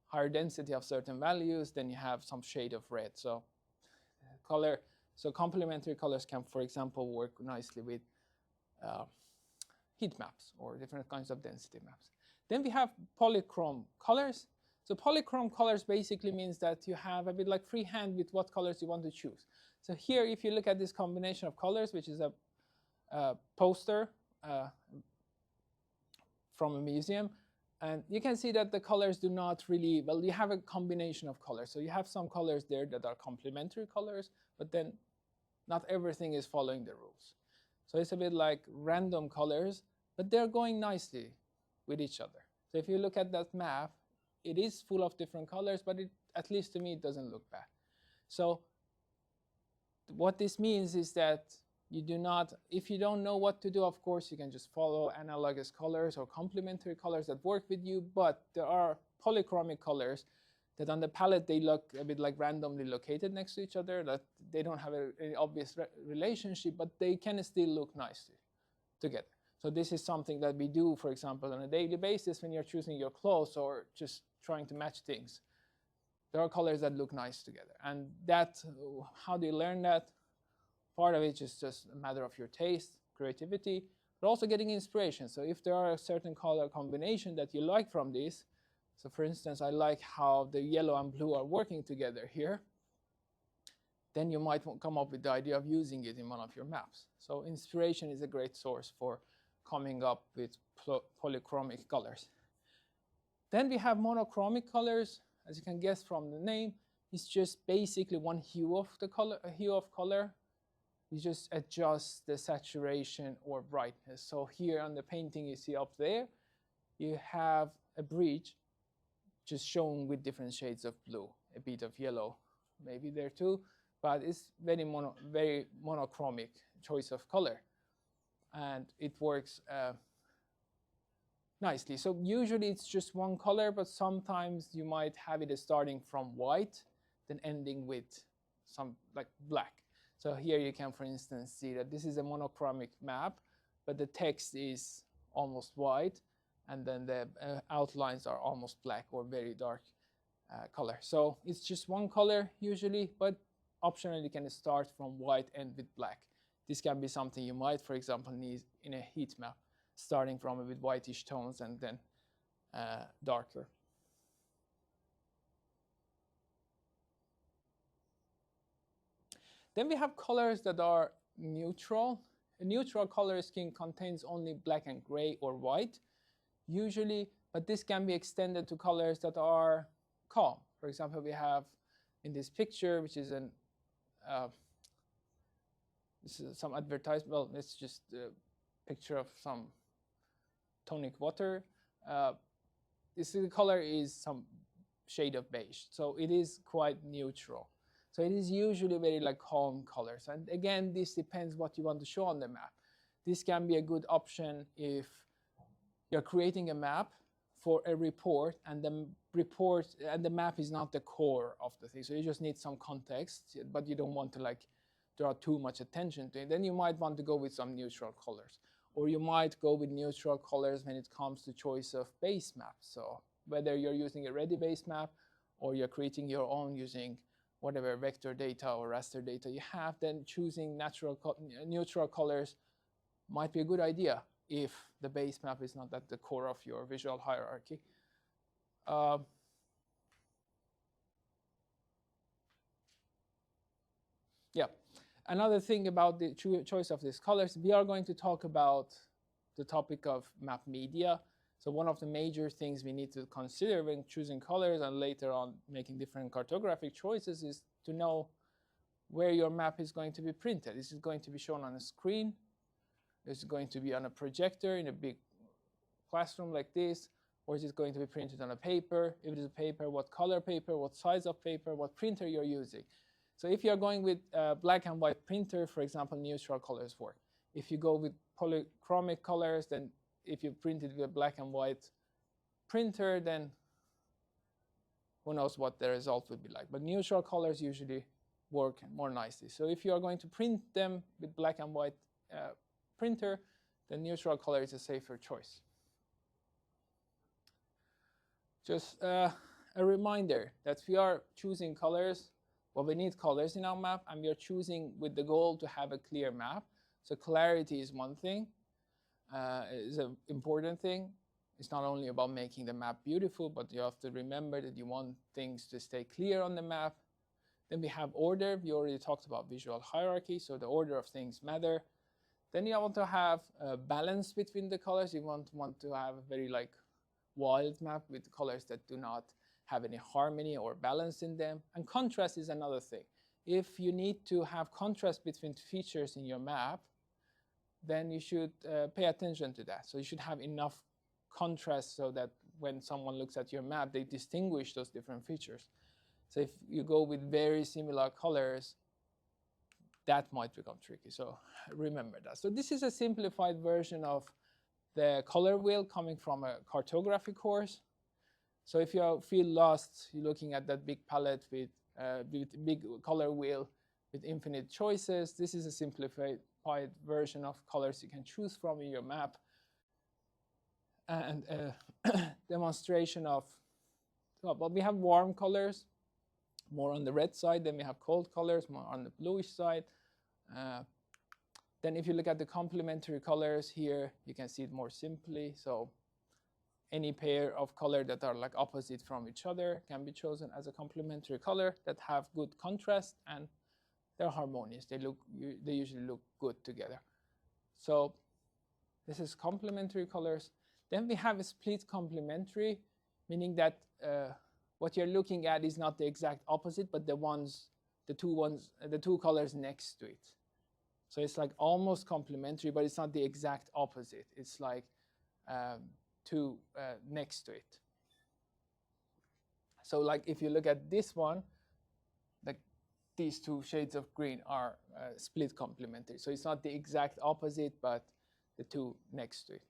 higher density of certain values, then you have some shade of red. So complementary colors can, for example, work nicely with heat maps or different kinds of density maps. Then we have polychrome colors. So polychrome colors basically means that you have a bit like free hand with what colors you want to choose. So here, if you look at this combination of colors, which is a poster from a museum, and you can see that the colors do not really, well, you have a combination of colors. So you have some colors there that are complementary colors, but then not everything is following the rules. So it's a bit like random colors, but they're going nicely with each other. So if you look at that map, it is full of different colors, but at least to me, it doesn't look bad. So what this means is that you do not, if you don't know what to do, of course, you can just follow analogous colors or complementary colors that work with you, but there are polychromic colors that on the palette, they look a bit like randomly located next to each other, that they don't have any obvious relationship, but they can still look nicely together. So this is something that we do, for example, on a daily basis when you're choosing your clothes or just trying to match things. There are colors that look nice together. And that, how do you learn that? Part of it is just a matter of your taste, creativity, but also getting inspiration. So if there are a certain color combination that you like from these, so for instance, I like how the yellow and blue are working together here, then you might come up with the idea of using it in one of your maps. So inspiration is a great source for coming up with polychromic colors. Then we have monochromic colors. As you can guess from the name, it's just basically one hue of the color, a hue of color. You just adjust the saturation or brightness. So here on the painting you see up there, you have a bridge just shown with different shades of blue, a bit of yellow maybe there too, but it's very monochromic choice of color, and it works nicely. So usually it's just one color, but sometimes you might have it starting from white, then ending with some like black. So here you can, for instance, see that this is a monochromic map, but the text is almost white, and then the outlines are almost black or very dark color. So it's just one color usually, but optionally you can start from white and with black. This can be something you might, for example, need in a heat map, starting from with whitish tones and then darker. Then we have colors that are neutral. A neutral color scheme contains only black and gray or white, usually, but this can be extended to colors that are calm. For example, we have in this picture, which is this is some advertisement. Well, it's just a picture of some tonic water. The color is some shade of beige, so it is quite neutral. So it is usually very like calm colors. And again, this depends what you want to show on the map. This can be a good option if you're creating a map for a report, and the map is not the core of the thing. So you just need some context, but you don't want to like draw too much attention to it. Then you might want to go with some neutral colors. Or you might go with neutral colors when it comes to choice of base maps. So whether you're using a ready base map or you're creating your own using whatever vector data or raster data you have, then choosing neutral colors might be a good idea if the base map is not at the core of your visual hierarchy. Yeah. Another thing about the choice of these colors, we are going to talk about the topic of map media. So one of the major things we need to consider when choosing colors and later on making different cartographic choices is to know where your map is going to be printed. Is it going to be shown on a screen? Is it going to be on a projector in a big classroom like this? Or is it going to be printed on a paper? If it is a paper, what color paper, what size of paper, what printer you're using? So if you're going with black and white printer, for example, neutral colors work. If you go with polychromic colors, then if you print it with a black and white printer, then who knows what the result would be like. But neutral colors usually work more nicely. So if you are going to print them with black and white printer, then neutral color is a safer choice. Just a reminder that we are choosing colors. Well, we need colors in our map, and we are choosing with the goal to have a clear map. So clarity is one thing, is an important thing. It's not only about making the map beautiful, but you have to remember that you want things to stay clear on the map. Then we have order. We already talked about visual hierarchy, so the order of things matter. Then you want to have a balance between the colors. You want to have a very like wild map with colors that do not have any harmony or balance in them. And contrast is another thing. If you need to have contrast between features in your map, then you should pay attention to that. So you should have enough contrast so that when someone looks at your map, they distinguish those different features. So if you go with very similar colors, that might become tricky. So remember that. So this is a simplified version of the color wheel coming from a cartography course. So if you feel lost, you're looking at that big palette with big color wheel with infinite choices. This is a simplified version of colors you can choose from in your map. And a demonstration of, well, we have warm colors, more on the red side. Then we have cold colors, more on the bluish side. Then if you look at the complementary colors here, you can see it more simply. So any pair of color that are like opposite from each other can be chosen as a complementary color that have good contrast and they're harmonious. They usually look good together. So this is complementary colors. Then we have a split complementary, meaning that what you're looking at is not the exact opposite, but the two colors next to it. So it's like almost complementary, but it's not the exact opposite. It's like two next to it. So like if you look at this one, like these two shades of green are split complementary. So it's not the exact opposite, but the two next to it.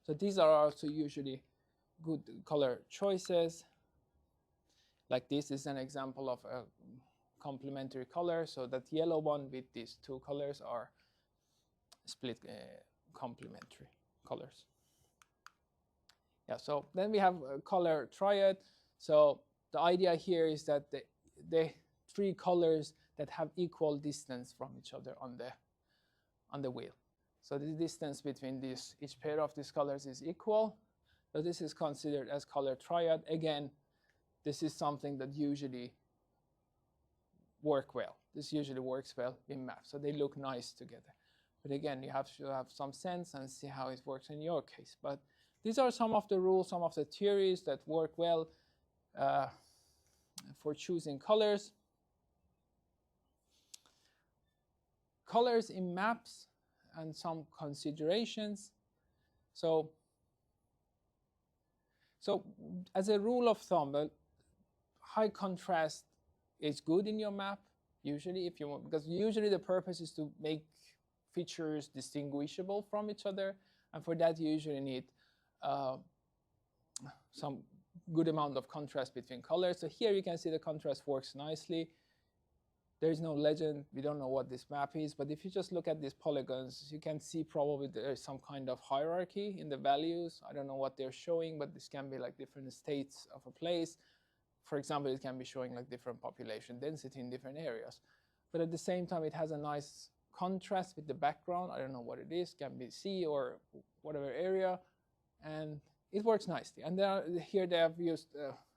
So these are also usually good color choices. Like this is an example of a complementary color. So that yellow one with these two colors are split complementary colors. Yeah, so then we have a color triad. So the idea here is that the three colors that have equal distance from each other on the wheel. So the distance between each pair of these colors is equal. So this is considered as color triad. Again, this is something that usually work well. This usually works well in math. So they look nice together. But again, you have to have some sense and see how it works in your case. But these are some of the rules, some of the theories that work well for choosing colors. Colors in maps and some considerations. So as a rule of thumb, high contrast is good in your map, usually, if you want, because usually the purpose is to make features distinguishable from each other, and for that you usually need some good amount of contrast between colors. So here you can see the contrast works nicely. There is no legend, we don't know what this map is, but if you just look at these polygons, you can see probably there is some kind of hierarchy in the values. I don't know what they're showing, but this can be like different states of a place. For example, it can be showing like different population density in different areas. But at the same time, it has a nice contrast with the background. I don't know what it is, can be sea or whatever area, and it works nicely. And here they have used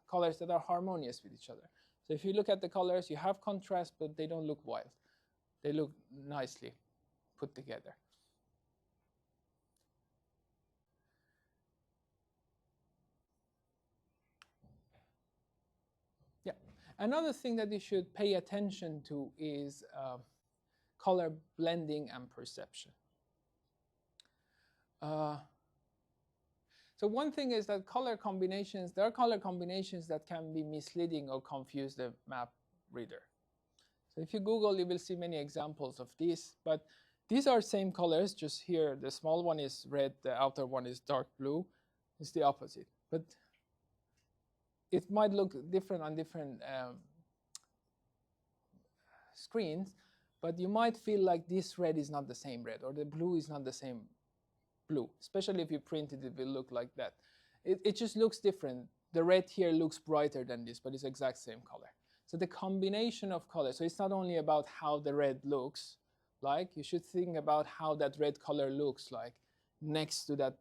colors that are harmonious with each other. So if you look at the colors, you have contrast, but they don't look wild. They look nicely put together. Yeah. Another thing that you should pay attention to is color blending and perception. So one thing is that color combinations, there are color combinations that can be misleading or confuse the map reader. So if you Google, you will see many examples of this, but these are same colors, just here the small one is red, the outer one is dark blue. It's the opposite, but it might look different on different screens, but you might feel like this red is not the same red, or the blue is not the same blue, especially if you print it, it will look like that. It just looks different. The red here looks brighter than this, but it's exact same color. So the combination of colors, so it's not only about how the red looks like, you should think about how that red color looks like next to that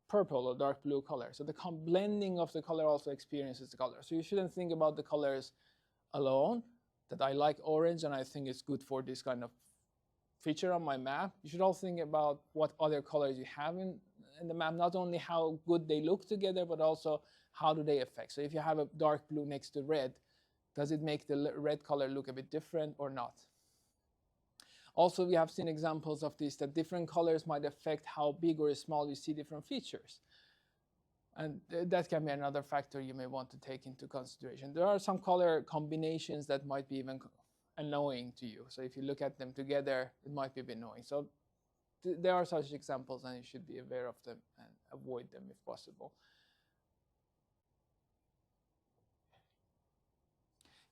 purple or dark blue color. So the blending of the color also experiences the color. So you shouldn't think about the colors alone, that I like orange and I think it's good for this kind of feature on my map. You should also think about what other colors you have in the map, not only how good they look together, but also how do they affect. So if you have a dark blue next to red, does it make the red color look a bit different or not? Also, we have seen examples of this, that different colors might affect how big or small you see different features. And that can be another factor you may want to take into consideration. There are some color combinations that might be even annoying to you. So if you look at them together, it might be a bit annoying. So there are such examples, and you should be aware of them and avoid them if possible.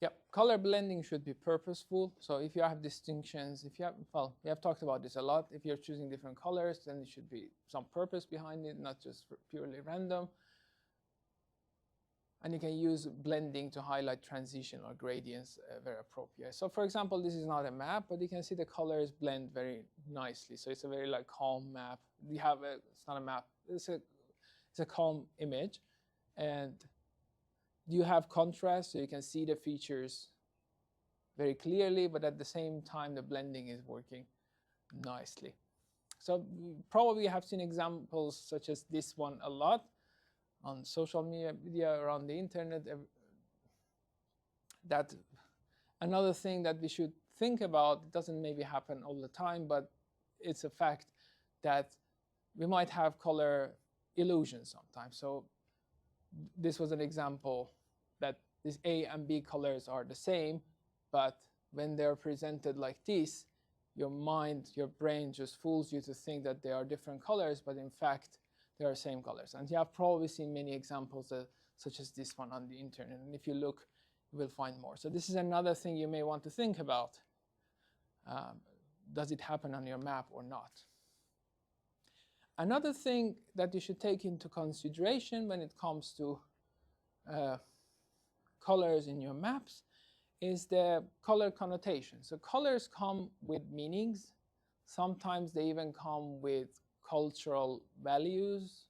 Yeah, color blending should be purposeful. So if you have distinctions, if you have, well, we have talked about this a lot. If you're choosing different colors, then there should be some purpose behind it, not just purely random. And you can use blending to highlight transition or gradients very appropriate. So for example, this is not a map, but you can see the colors blend very nicely. So it's a very like calm map. We have a, it's not a map, it's a calm image. And you have contrast, so you can see the features very clearly, but at the same time, the blending is working nicely. So probably you have seen examples such as this one a lot on social media, around the internet. That another thing that we should think about, it doesn't maybe happen all the time, but it's a fact that we might have color illusion sometimes. So this was an example that these A and B colors are the same, but when they're presented like this, your mind, your brain just fools you to think that they are different colors, but in fact, they are same colors. And you have probably seen many examples such as this one on the internet. And if you look, you will find more. So this is another thing you may want to think about. Does it happen on your map or not? Another thing that you should take into consideration when it comes to colors in your maps is the color connotation. So colors come with meanings. Sometimes they even come with cultural values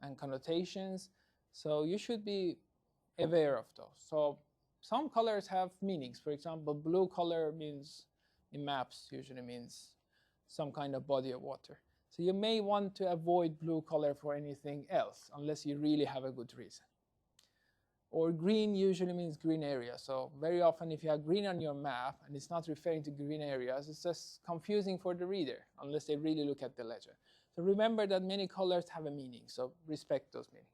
and connotations. So you should be aware of those. So some colors have meanings. For example, blue color means, in maps, usually means some kind of body of water. So you may want to avoid blue color for anything else, unless you really have a good reason. Or green usually means green area. So very often if you have green on your map and it's not referring to green areas, it's just confusing for the reader, unless they really look at the legend. So remember that many colors have a meaning, so respect those meanings.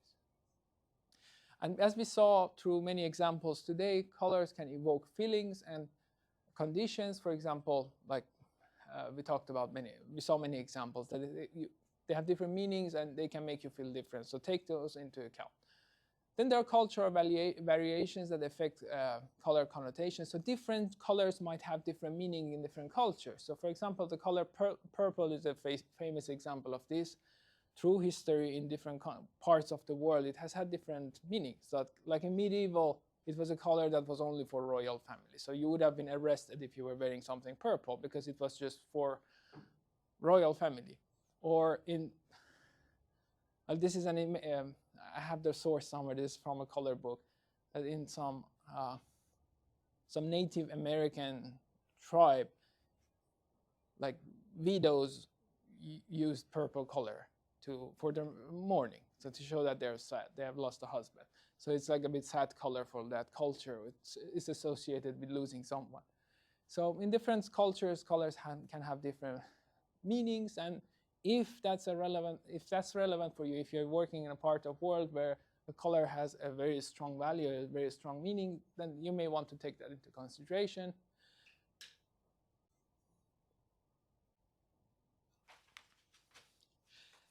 And as we saw through many examples today, colors can evoke feelings and conditions. For example, like we saw many examples that they have different meanings and they can make you feel different. So take those into account. Then there are cultural variations that affect color connotation. So different colors might have different meaning in different cultures. So for example, the color purple is a famous example of this. Through history in different parts of the world, it has had different meanings. So like in medieval, it was a color that was only for royal family. So you would have been arrested if you were wearing something purple because it was just for royal family. Or in, this is I have the source somewhere, this is from a color book, that in some Native American tribe, like widows used purple color for their mourning, so to show that they're sad, they have lost a husband. So it's like a bit sad color for that culture. It's associated with losing someone. So in different cultures, colors can have different meanings, and if that's relevant for you, if you're working in a part of the world where a color has a very strong value, a very strong meaning, then you may want to take that into consideration.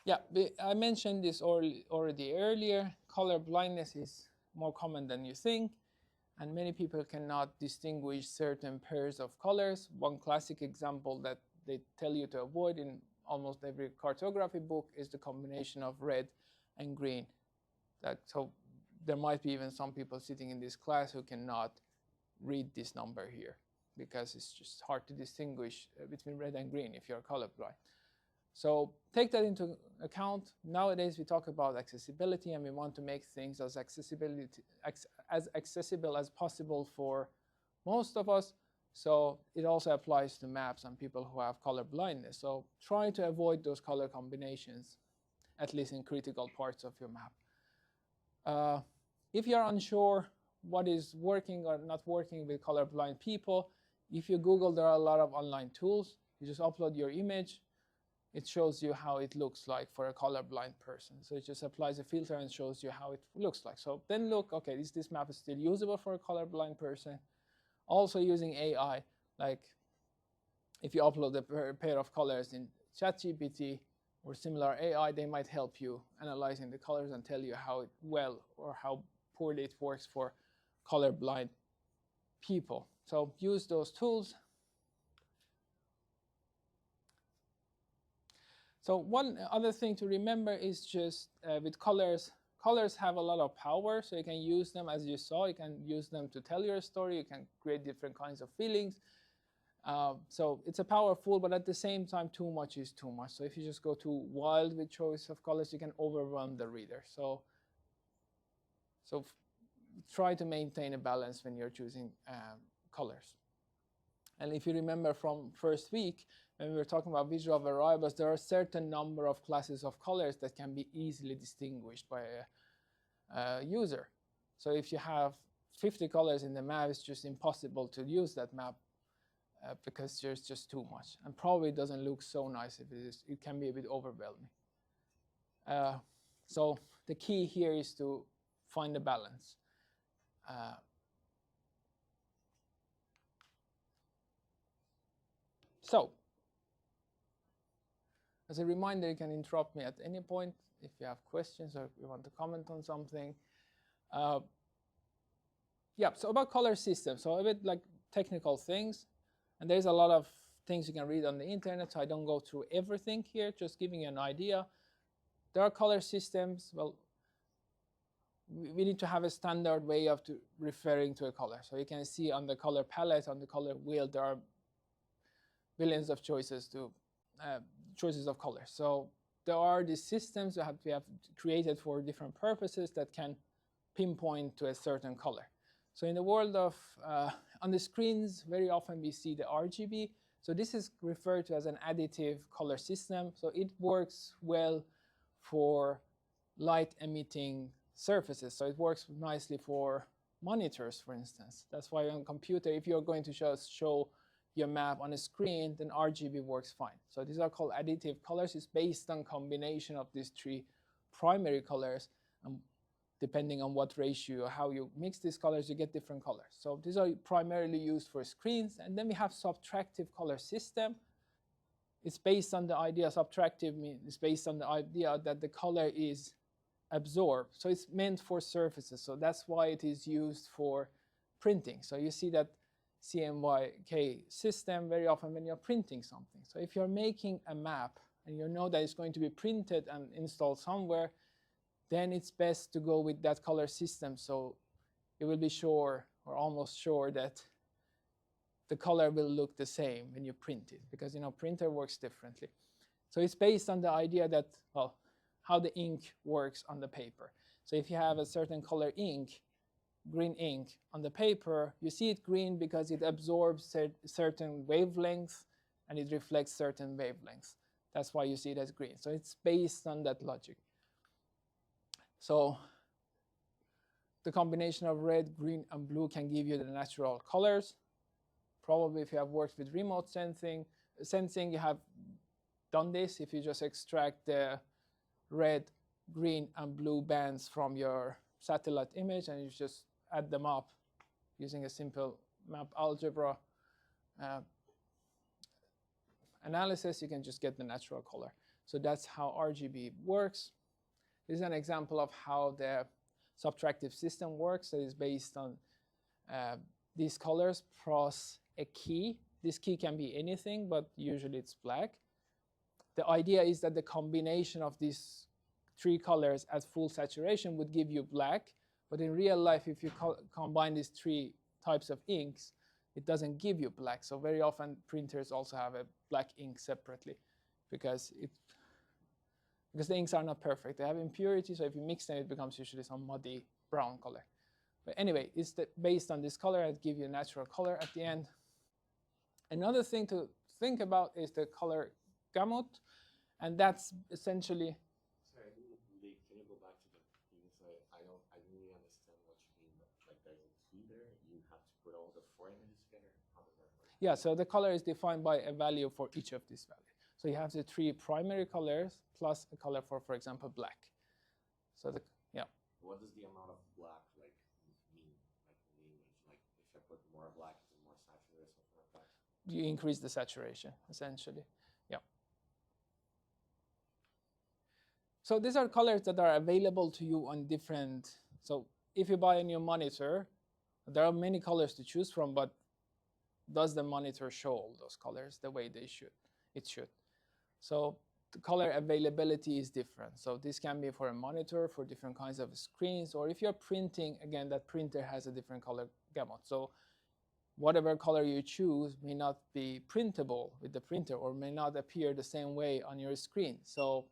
Yeah, I mentioned this already earlier. Color blindness is more common than you think, and many people cannot distinguish certain pairs of colors. One classic example that they tell you to avoid in almost every cartography book is the combination of red and green. So there might be even some people sitting in this class who cannot read this number here because it's just hard to distinguish between red and green if you're colorblind. So take that into account. Nowadays we talk about accessibility, and we want to make things as accessible as possible for most of us. So it also applies to maps and people who have color blindness. So try to avoid those color combinations, at least in critical parts of your map. If you're unsure what is working or not working with colorblind people, if you Google, there are a lot of online tools. You just upload your image. It shows you how it looks like for a colorblind person. So it just applies a filter and shows you how it looks like. So then look, okay, is this map still usable for a colorblind person? Also using AI, like if you upload a pair of colors in ChatGPT or similar AI, they might help you analyzing the colors and tell you how well or how poorly it works for colorblind people. So use those tools. So one other thing to remember is just with colors have a lot of power, so you can use them as you saw. You can use them to tell your story. You can create different kinds of feelings. So it's a powerful, but at the same time, too much is too much. So if you just go too wild with choice of colors, you can overwhelm the reader. So try to maintain a balance when you're choosing colors. And if you remember from first week, when we were talking about visual variables, there are a certain number of classes of colors that can be easily distinguished by a user. So if you have 50 colors in the map, it's just impossible to use that map because there's just too much. And probably doesn't look so nice if it is. It can be a bit overwhelming. So the key here is to find a balance. So, as a reminder, you can interrupt me at any point if you have questions or if you want to comment on something. Yeah, so about color systems, so a bit like technical things. And there's a lot of things you can read on the internet, so I don't go through everything here, just giving you an idea. There are color systems. Well, we need to have a standard way of referring to a color. So you can see on the color palette, on the color wheel, there are billions of choices of colors. So there are these systems that we have created for different purposes that can pinpoint to a certain color. So in the world of, on the screens, very often we see the RGB. So this is referred to as an additive color system. So it works well for light emitting surfaces. So it works nicely for monitors, for instance. That's why on a computer, if you're going to just show your map on a screen, then RGB works fine. So these are called additive colors. It's based on combination of these three primary colors. And depending on what ratio or how you mix these colors, you get different colors. So these are primarily used for screens. And then we have subtractive color system. It's based on the idea, subtractive means it's based on the idea that the color is absorbed. So it's meant for surfaces. So that's why it is used for printing. So you see that CMYK system very often when you're printing something. So if you're making a map and you know that it's going to be printed and installed somewhere, then it's best to go with that color system. So you will be sure or almost sure that the color will look the same when you print it, because printer works differently. So it's based on the idea that, well, how the ink works on the paper. So if you have a certain color ink, green ink on the paper, you see it green because it absorbs certain wavelengths and it reflects certain wavelengths. That's why you see it as green. So it's based on that logic. So the combination of red, green, and blue can give you the natural colors. Probably if you have worked with remote sensing, you have done this. If you just extract the red, green, and blue bands from your satellite image and you just add them up using a simple map algebra analysis, you can just get the natural color. So that's how RGB works. This is an example of how the subtractive system works. That is based on these colors plus a key. This key can be anything, but usually it's black. The idea is that the combination of these three colors at full saturation would give you black. But in real life, if you combine these three types of inks, it doesn't give you black. So very often printers also have a black ink separately because the inks are not perfect. They have impurities, so if you mix them, it becomes usually some muddy brown color. But anyway, it's based on this color, it gives you a natural color at the end. Another thing to think about is the color gamut, and that's essentially. Sorry, can you go back to the things? I didn't really understand what you mean. Like there's a key there, you have to put all the four images together. How does that work? Yeah, so the color is defined by a value for each of these values. So you have the three primary colors plus a color for example, black. So yeah. What does the amount of black mean? Like in the image? Like if I put more black, is it more saturated or something like that? You increase the saturation, essentially. Yeah. So these are colors that are available to you on different. So if you buy a new monitor, there are many colors to choose from, but does the monitor show all those colors the way they should? It should. So the color availability is different. So this can be for a monitor, for different kinds of screens, or if you're printing, again, that printer has a different color gamut. So whatever color you choose may not be printable with the printer or may not appear the same way on your screen. So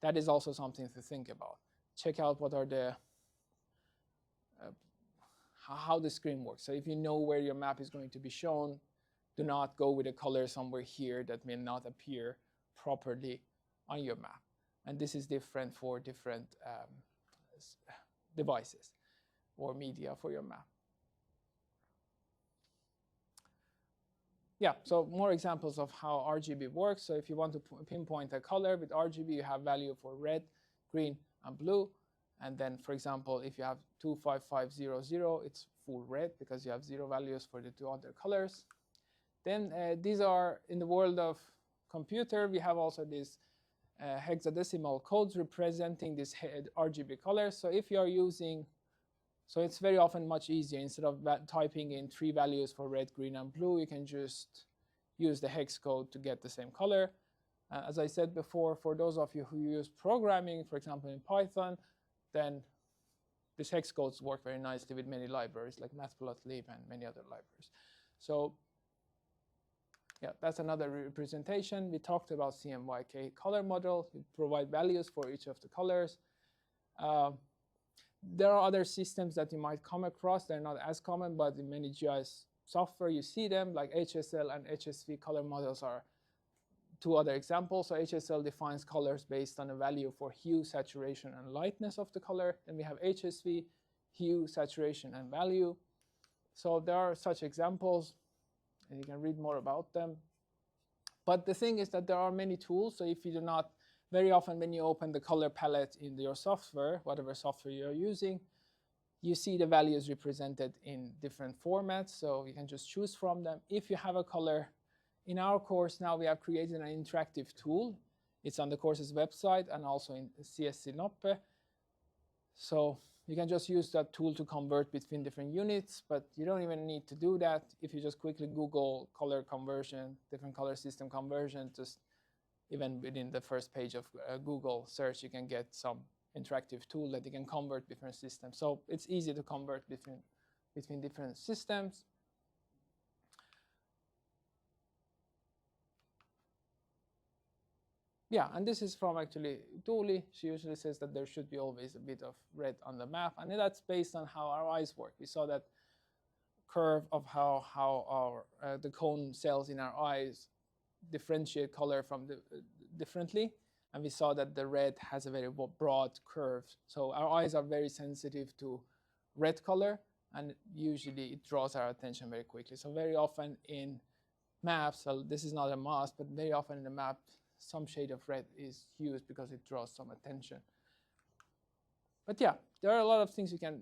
that is also something to think about. Check out what are the how the screen works. So if you know where your map is going to be shown, do not go with a color somewhere here that may not appear properly on your map. And this is different for different devices or media for your map. Yeah, so more examples of how RGB works. So if you want to pinpoint a color with RGB, you have value for red, green, and blue. And then, for example, if you have 25500, it's full red because you have 0 values for the two other colors. Then these are, in the world of computer, we have also these hexadecimal codes representing these RGB colors. So if you are using, so it's very often much easier. Instead of typing in 3 values for red, green, and blue, you can just use the hex code to get the same color. As I said before, for those of you who use programming, for example in Python, then these hex codes work very nicely with many libraries like matplotlib and many other libraries. So yeah, that's another representation. We talked about CMYK color model. We provide values for each of the colors. There are other systems that you might come across. They're not as common, but in many GIS software you see them, like HSL and HSV color models are 2 other examples. So HSL defines colors based on a value for hue, saturation, and lightness of the color. Then we have HSV, hue, saturation, and value. So there are such examples, and you can read more about them. But the thing is that there are many tools. So if you do not, very often when you open the color palette in your software, whatever software you're using, you see the values represented in different formats. So you can just choose from them. If you have a color, in our course now we have created an interactive tool. It's on the course's website and also in CSC Noppe. So you can just use that tool to convert between different units, but you don't even need to do that. If you just quickly Google color conversion, different color system conversion, just even within the first page of Google search, you can get some interactive tool that you can convert different systems. So it's easy to convert between different systems. Yeah, and this is from actually Tuuli. She usually says that there should be always a bit of red on the map, and that's based on how our eyes work. We saw that curve of how our the cone cells in our eyes differentiate color from differently, and we saw that the red has a very broad curve. So our eyes are very sensitive to red color, and usually it draws our attention very quickly. So very often in maps, so this is not a must, but very often in the map, some shade of red is used because it draws some attention. But yeah, there are a lot of things you can,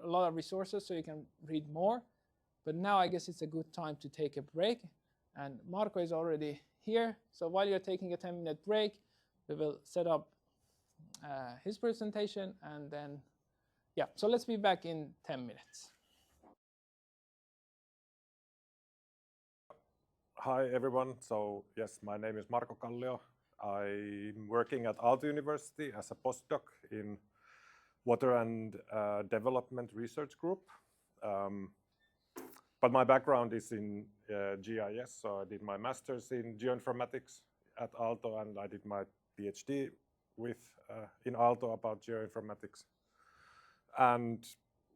a lot of resources, so you can read more. But now I guess it's a good time to take a break. And Marco is already here. So while you're taking a 10-minute break, we will set up his presentation. And then, yeah, so let's be back in 10 minutes. Hi, everyone. So yes, my name is Marko Kallio. I'm working at Aalto University as a postdoc in Water and Development Research Group. But my background is in GIS, so I did my master's in geoinformatics at Aalto, and I did my PhD in Aalto about geoinformatics. And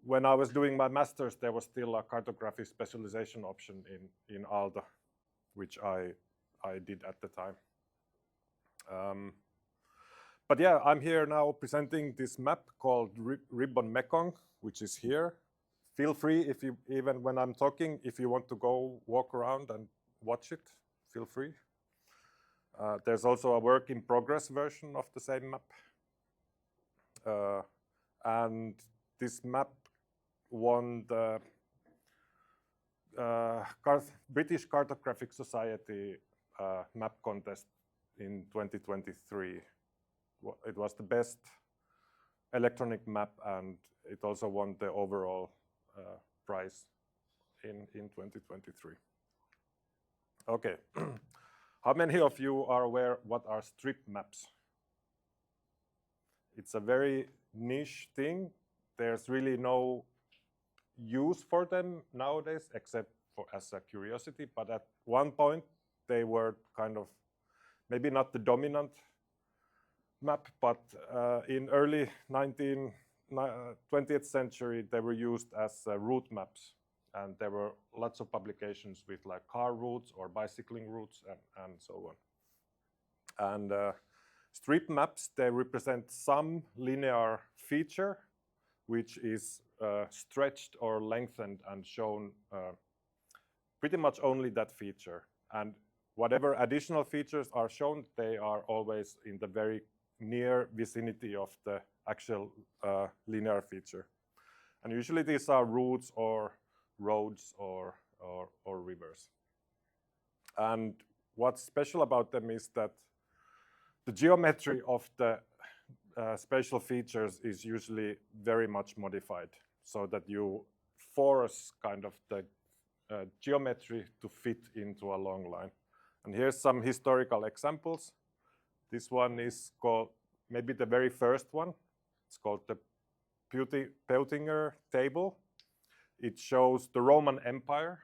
when I was doing my master's, there was still a cartography specialization option in Aalto, which I did at the time. But yeah, I'm here now presenting this map called Ribbon Mekong, which is here. Feel free, if you, even when I'm talking, if you want to go walk around and watch it, feel free. There's also a work in progress version of the same map. And this map won the British Cartographic Society map contest in 2023. It was the best electronic map, and it also won the overall prize in 2023. Okay, how many of you are aware what are strip maps? It's a very niche thing. There's really no use for them nowadays, except for as a curiosity. But at one point, they were kind of maybe not the dominant map, but in early 20th century, they were used as route maps. And there were lots of publications with like car routes or bicycling routes and so on. And strip maps, they represent some linear feature which is stretched or lengthened and shown pretty much only that feature. And whatever additional features are shown, they are always in the very near vicinity of the actual linear feature. And usually these are routes or roads or rivers. And what's special about them is that the geometry of the spatial features is usually very much modified, so that you force kind of the geometry to fit into a long line. And here's some historical examples. This one is called, maybe the very first one. It's called the Peutinger table. It shows the Roman Empire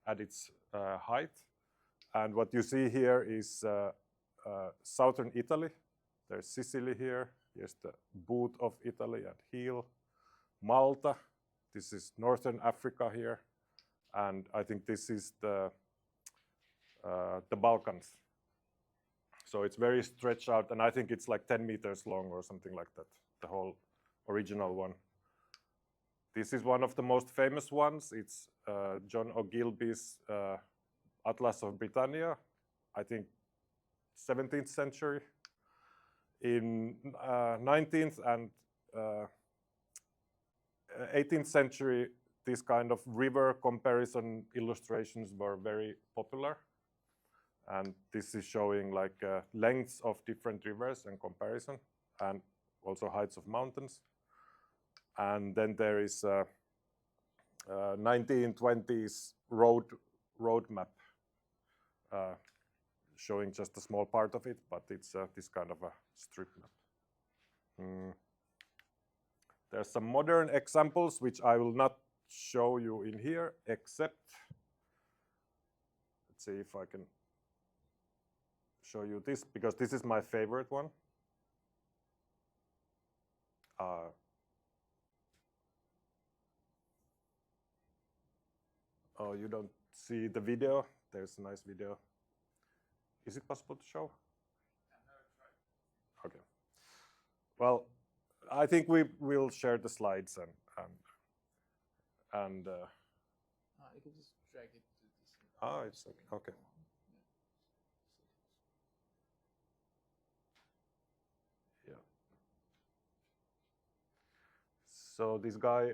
at its height. And what you see here is southern Italy. There's Sicily here. Here's the boot of Italy at heel. Malta. This is northern Africa here. And I think this is the Balkans. So it's very stretched out, and I think it's like 10 meters long or something like that, the whole original one. This is one of the most famous ones. It's John O'Gilby's Atlas of Britannia, I think 17th century. In 19th and 18th century, this kind of river comparison illustrations were very popular. And this is showing like lengths of different rivers and comparison, and also heights of mountains. And then there is 1920s road map showing just a small part of it, but it's this kind of a strip map. There's some modern examples which I will not show you in here, except, let's see if I can show you this, because this is my favorite one. Oh, you don't see the video? There's a nice video. Is it possible to show? Okay. Well, I think we will share the slides and You can just drag it to this. Oh, it's okay. Okay. Yeah. So this guy,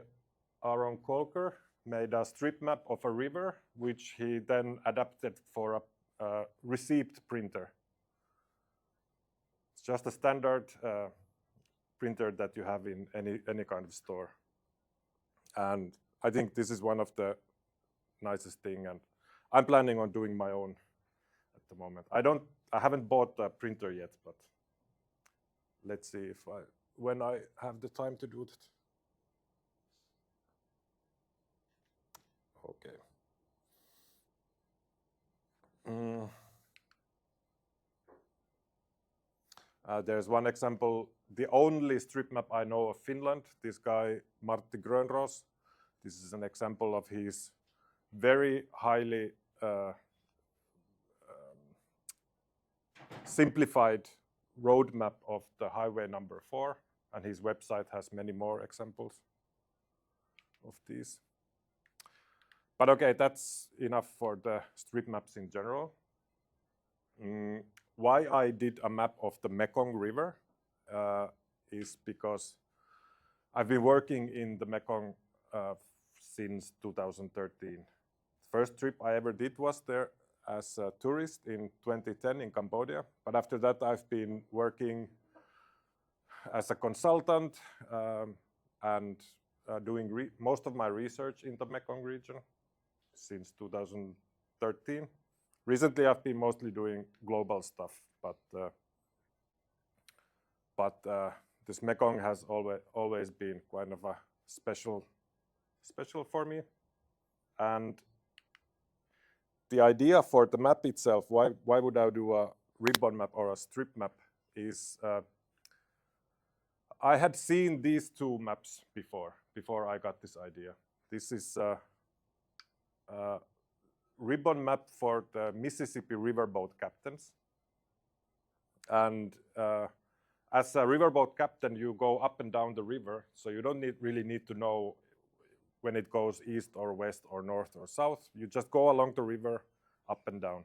Aaron Colker, made a strip map of a river, which he then adapted for a receipt printer. It's just a standard printer that you have in any kind of store. And I think this is one of the nicest thing, and I'm planning on doing my own at the moment. I haven't bought a printer yet, but let's see if when I have the time to do that. Okay. There's one example, the only strip map I know of Finland, this guy, Martti Grönros. This is an example of his very highly simplified roadmap of the highway number 4, and his website has many more examples of these. But okay, that's enough for the strip maps in general. Why I did a map of the Mekong River is because I've been working in the Mekong since 2013. First trip I ever did was there as a tourist in 2010 in Cambodia. But after that, I've been working as a consultant and doing most of my research in the Mekong region since 2013. Recently, I've been mostly doing global stuff, but this Mekong has always been kind of a special for me. And the idea for the map itself, why would I do a ribbon map or a strip map, is I had seen these two maps before I got this idea. This is a ribbon map for the Mississippi riverboat captains. And as a riverboat captain, you go up and down the river, so you don't really need to know when it goes east or west or north or south. You just go along the river up and down.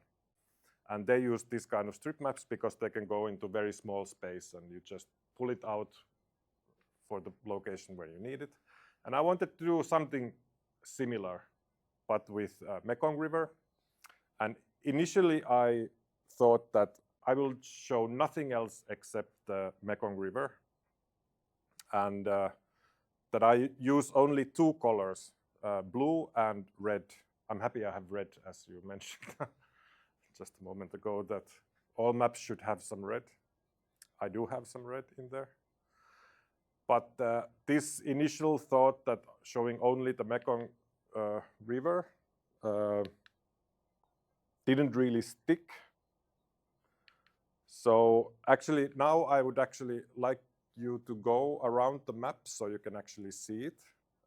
And they use this kind of strip maps because they can go into very small space, and you just pull it out for the location where you need it. And I wanted to do something similar, but with Mekong River. And initially I thought that I will show nothing else except the Mekong River, and that I use only two colors, blue and red. I'm happy I have red, as you mentioned just a moment ago, that all maps should have some red. I do have some red in there. But this initial thought that showing only the Mekong River didn't really stick. So actually now I would actually like you to go around the map so you can actually see it,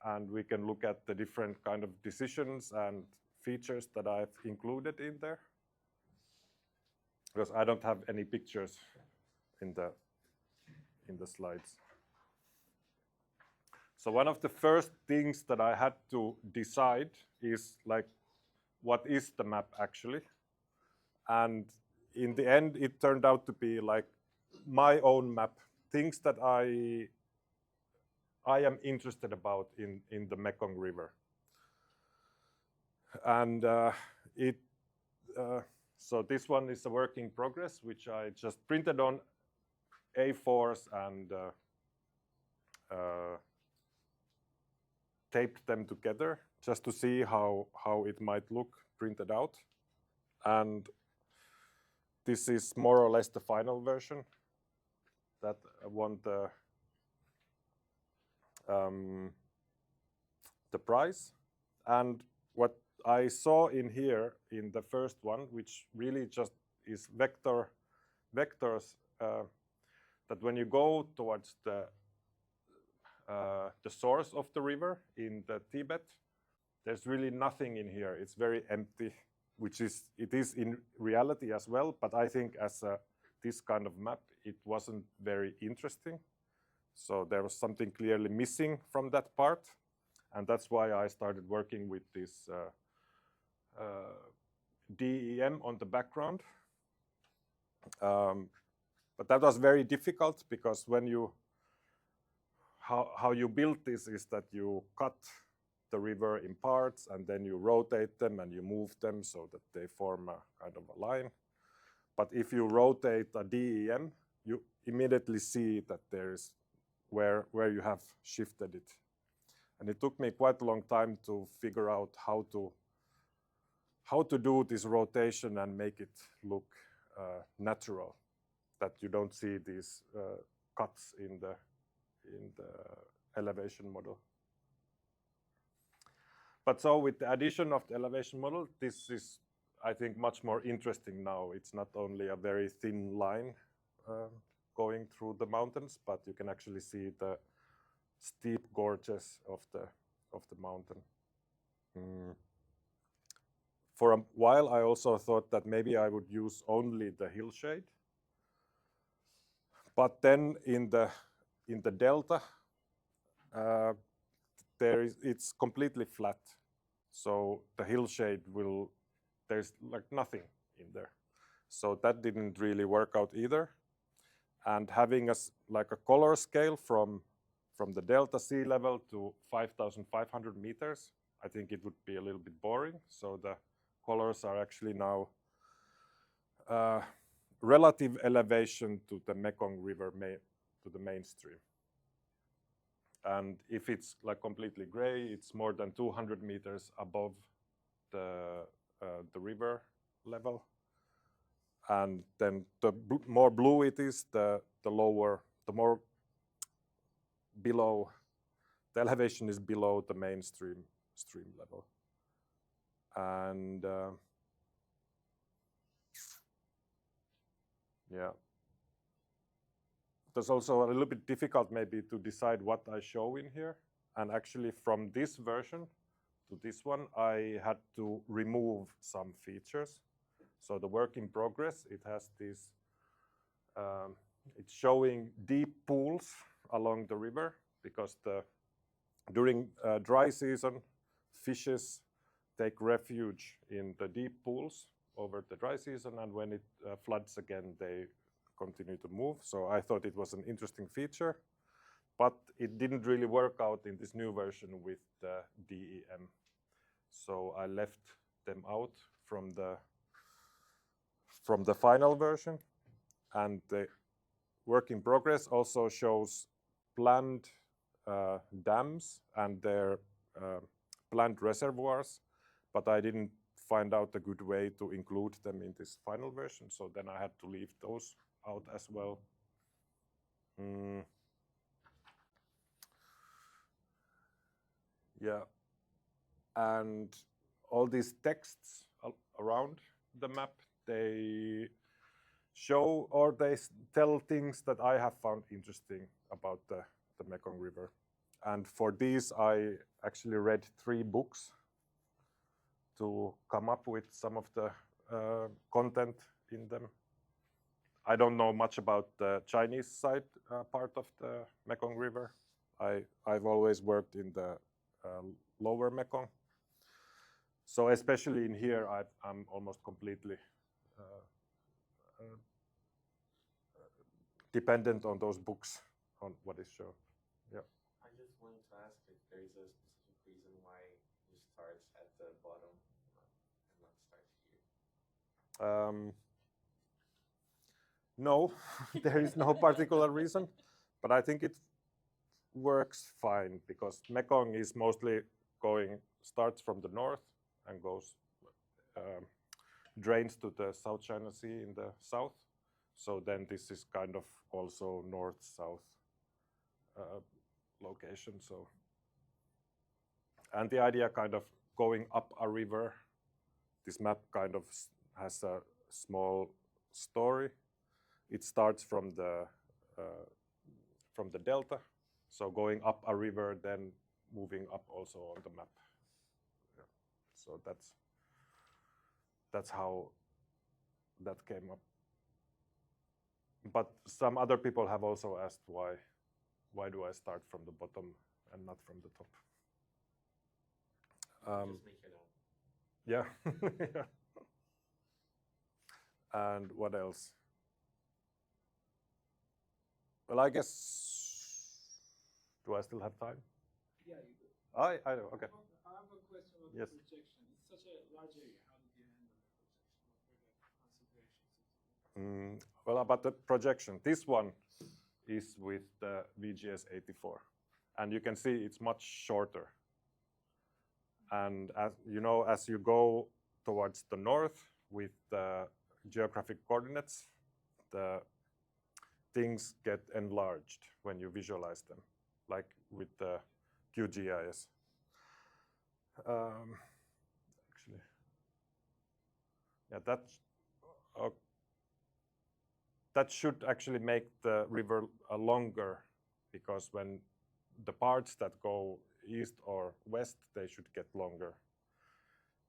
and we can look at the different kind of decisions and features that I've included in there, because I don't have any pictures in the slides. So one of the first things that I had to decide is like, what is the map actually? And in the end, it turned out to be like my own map, things that I am interested about in the Mekong River. And so this one is a work in progress, which I just printed on A4s and taped them together just to see how it might look printed out. And this is more or less the final version that won the prize. And what I saw in here in the first one, which really just is vectors, that when you go towards the source of the river in the Tibet, there's really nothing in here. It's very empty, which it is in reality as well. But I think as this kind of map, it wasn't very interesting. So there was something clearly missing from that part. And that's why I started working with this DEM on the background. But that was very difficult, because when you how you build this is that you cut the river in parts, and then you rotate them and you move them so that they form a kind of a line. But if you rotate a DEM, you immediately see that there is where you have shifted it. And it took me quite a long time to figure out how to do this rotation and make it look natural, that you don't see these cuts in the elevation model. But so with the addition of the elevation model, this is, I think, much more interesting now. It's not only a very thin line going through the mountains, but you can actually see the steep gorges of the mountain. For a while, I also thought that maybe I would use only the hillshade. But then in the delta, it's completely flat. So the hillshade there's like nothing in there. So that didn't really work out either. And having like a color scale from the delta sea level to 5,500 meters, I think it would be a little bit boring. So the colors are actually now relative elevation to the Mekong River, to the mainstream. And if it's like completely gray, it's more than 200 meters above the river level. And then the more blue it is, the more below, the elevation is below the mainstream stream level. And yeah. It's also a little bit difficult maybe to decide what I show in here. And actually from this version to this one, I had to remove some features. So the work in progress, it has this, it's showing deep pools along the river, because during dry season, fishes take refuge in the deep pools over the dry season, and when it floods again, they continue to move. So I thought it was an interesting feature, but it didn't really work out in this new version with the DEM. So I left them out from the from the final version, and the work in progress also shows planned dams and their planned reservoirs, but I didn't find out a good way to include them in this final version, so then I had to leave those out as well. Yeah, and all these texts around the map, they show or they tell things that I have found interesting about the Mekong River. And for these, I actually read 3 books to come up with some of the content in them. I don't know much about the Chinese side part of the Mekong River. I've always worked in the lower Mekong. So especially in here, I'm almost completely dependent on those books, on what is shown. Yeah. I just wanted to ask if there is a specific reason why you start at the bottom and not start here. No, there is no particular reason, but I think it works fine because Mekong is mostly starts from the north and goes, drains to the South China Sea in the south. So then this is kind of also north-south location. So, and the idea kind of going up a river, this map kind of has a small story. It starts from the delta, so going up a river, then moving up also on the map. Yeah. So that's how that came up. But some other people have also asked why do I start from the bottom and not from the top? Just make it up. Yeah. Yeah. And what else? Well, I guess, do I still have time? Yeah, you do. I know, okay. I have a question about Yes. the projection. It's such a large area. How did you handle the projection? What were the considerations? Well, about the projection, this one is with the VGS 84. And you can see it's much shorter. And as you know, as you go towards the north with the geographic coordinates, the things get enlarged when you visualize them, like with the QGIS. Actually, yeah, that should actually make the river longer, because when the parts that go east or west, they should get longer.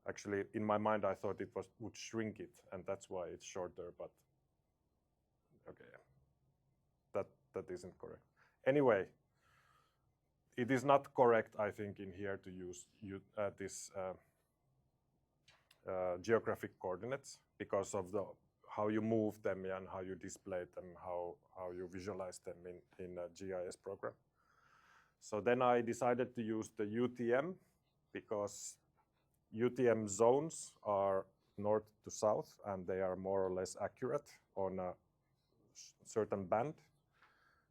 Actually, in my mind, I thought it would shrink it, and that's why it's shorter, but okay, that isn't correct. Anyway, it is not correct, I think, in here to use this geographic coordinates because of how you move them and how you display them, how you visualize them in a GIS program. So then I decided to use the UTM because UTM zones are north to south and they are more or less accurate on a certain band.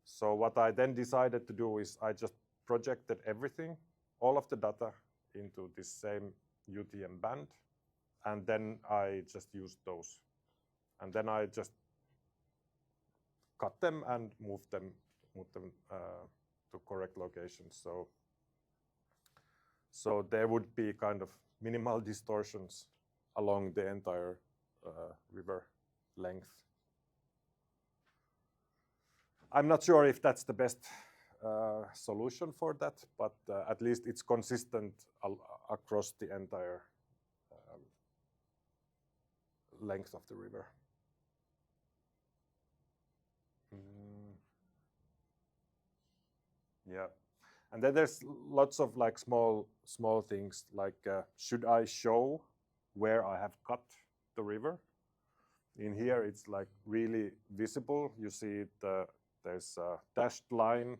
So what I then decided to do is I just projected everything, all of the data, into this same UTM band, and then I just used those. And then I just cut them and moved them to correct locations. So there would be kind of minimal distortions along the entire river length. I'm not sure if that's the best solution for that, but at least it's consistent across the entire length of the river. Yeah, and then there's lots of like small things like should I show where I have cut the river? In here, it's like really visible. You see there's a dashed line,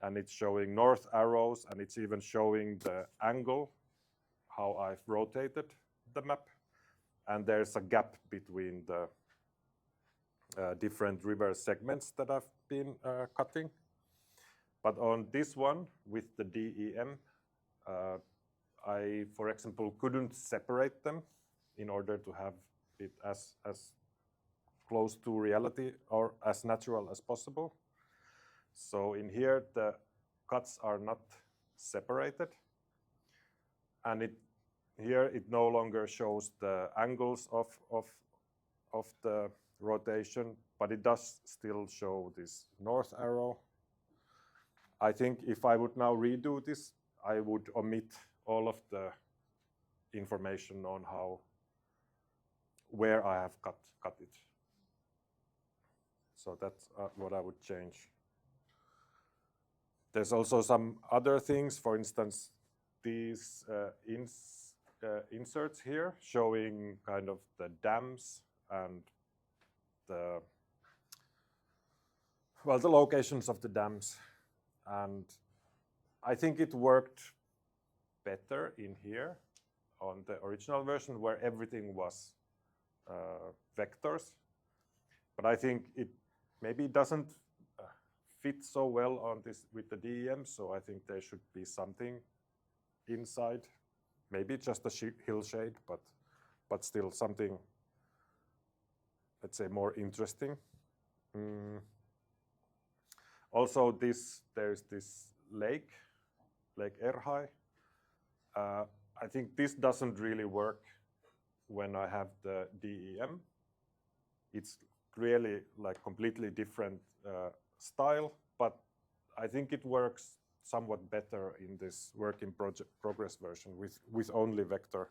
and it's showing north arrows, and it's even showing the angle, how I've rotated the map. And there's a gap between the different river segments that I've been cutting. But on this one with the DEM, I, for example, couldn't separate them in order to have it as close to reality or as natural as possible. So in here, the cuts are not separated. And here it no longer shows the angles of the rotation, but it does still show this north arrow. I think if I would now redo this, I would omit all of the information on where I have cut it. So that's what I would change. There's also some other things, for instance, these inserts here showing kind of the dams and the locations of the dams. And I think it worked better in here on the original version where everything was vectors. But I think maybe it doesn't fit so well on this with the DEM, so I think there should be something inside. Maybe just a hillshade, but still something, let's say, more interesting. Also, there's this Lake Erhai. I think this doesn't really work when I have the DEM. It's really like completely different style, but I think it works somewhat better in this work in progress version with only vector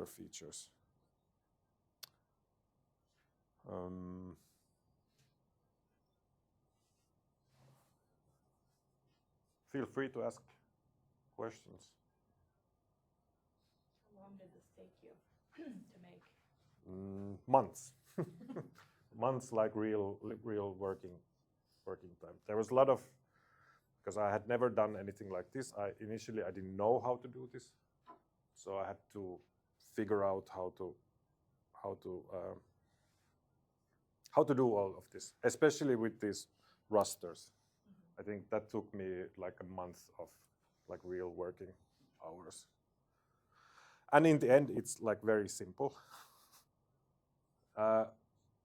features. Feel free to ask questions. How long did this take you to make? Months. Months, like real working time. There was a lot of, because I had never done anything like this. Initially I didn't know how to do this, so I had to figure out how to do all of this, especially with these rasters. I think that took me like a month of like real working hours. And in the end, it's like very simple.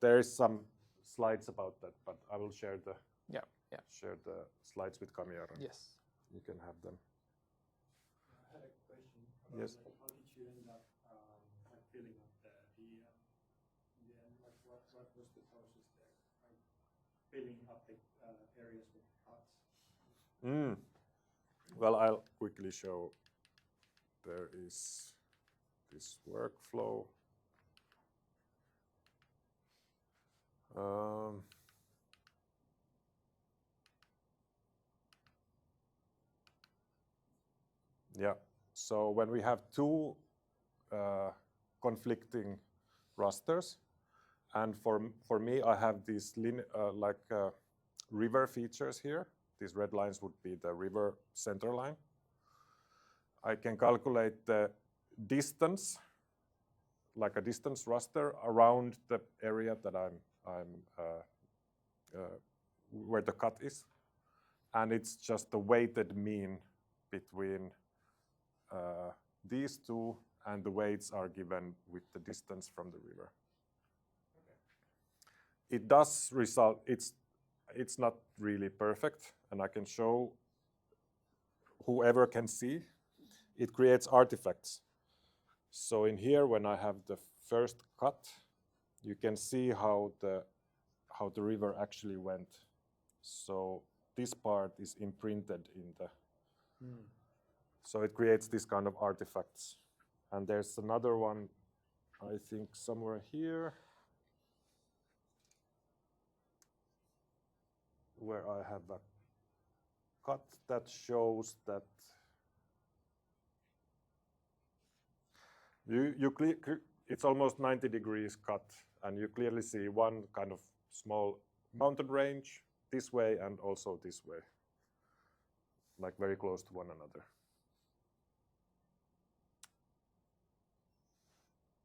There is some slides about that, but I will share the slides with Kamiara. Yes. You can have them. I had a question about Yes. like, how did you end up like filling up the DM in the end? Like what was the process there? Like filling up the areas with cuts? Well, I'll quickly show. There is this workflow. Yeah, so when we have two conflicting rasters, and for me, I have these river features here. These red lines would be the river center line. I can calculate the distance, like a distance raster around the area that where the cut is, and it's just the weighted mean between these two, and the weights are given with the distance from the river. Okay. It does result. It's not really perfect, and I can show whoever can see. It creates artifacts. So in here, when I have the first cut, you can see how the river actually went. So this part is imprinted in the. So it creates this kind of artifacts. And there's another one, I think somewhere here, where I have a cut that shows that it's almost 90 degrees cut, and you clearly see one kind of small mountain range this way and also this way, like very close to one another.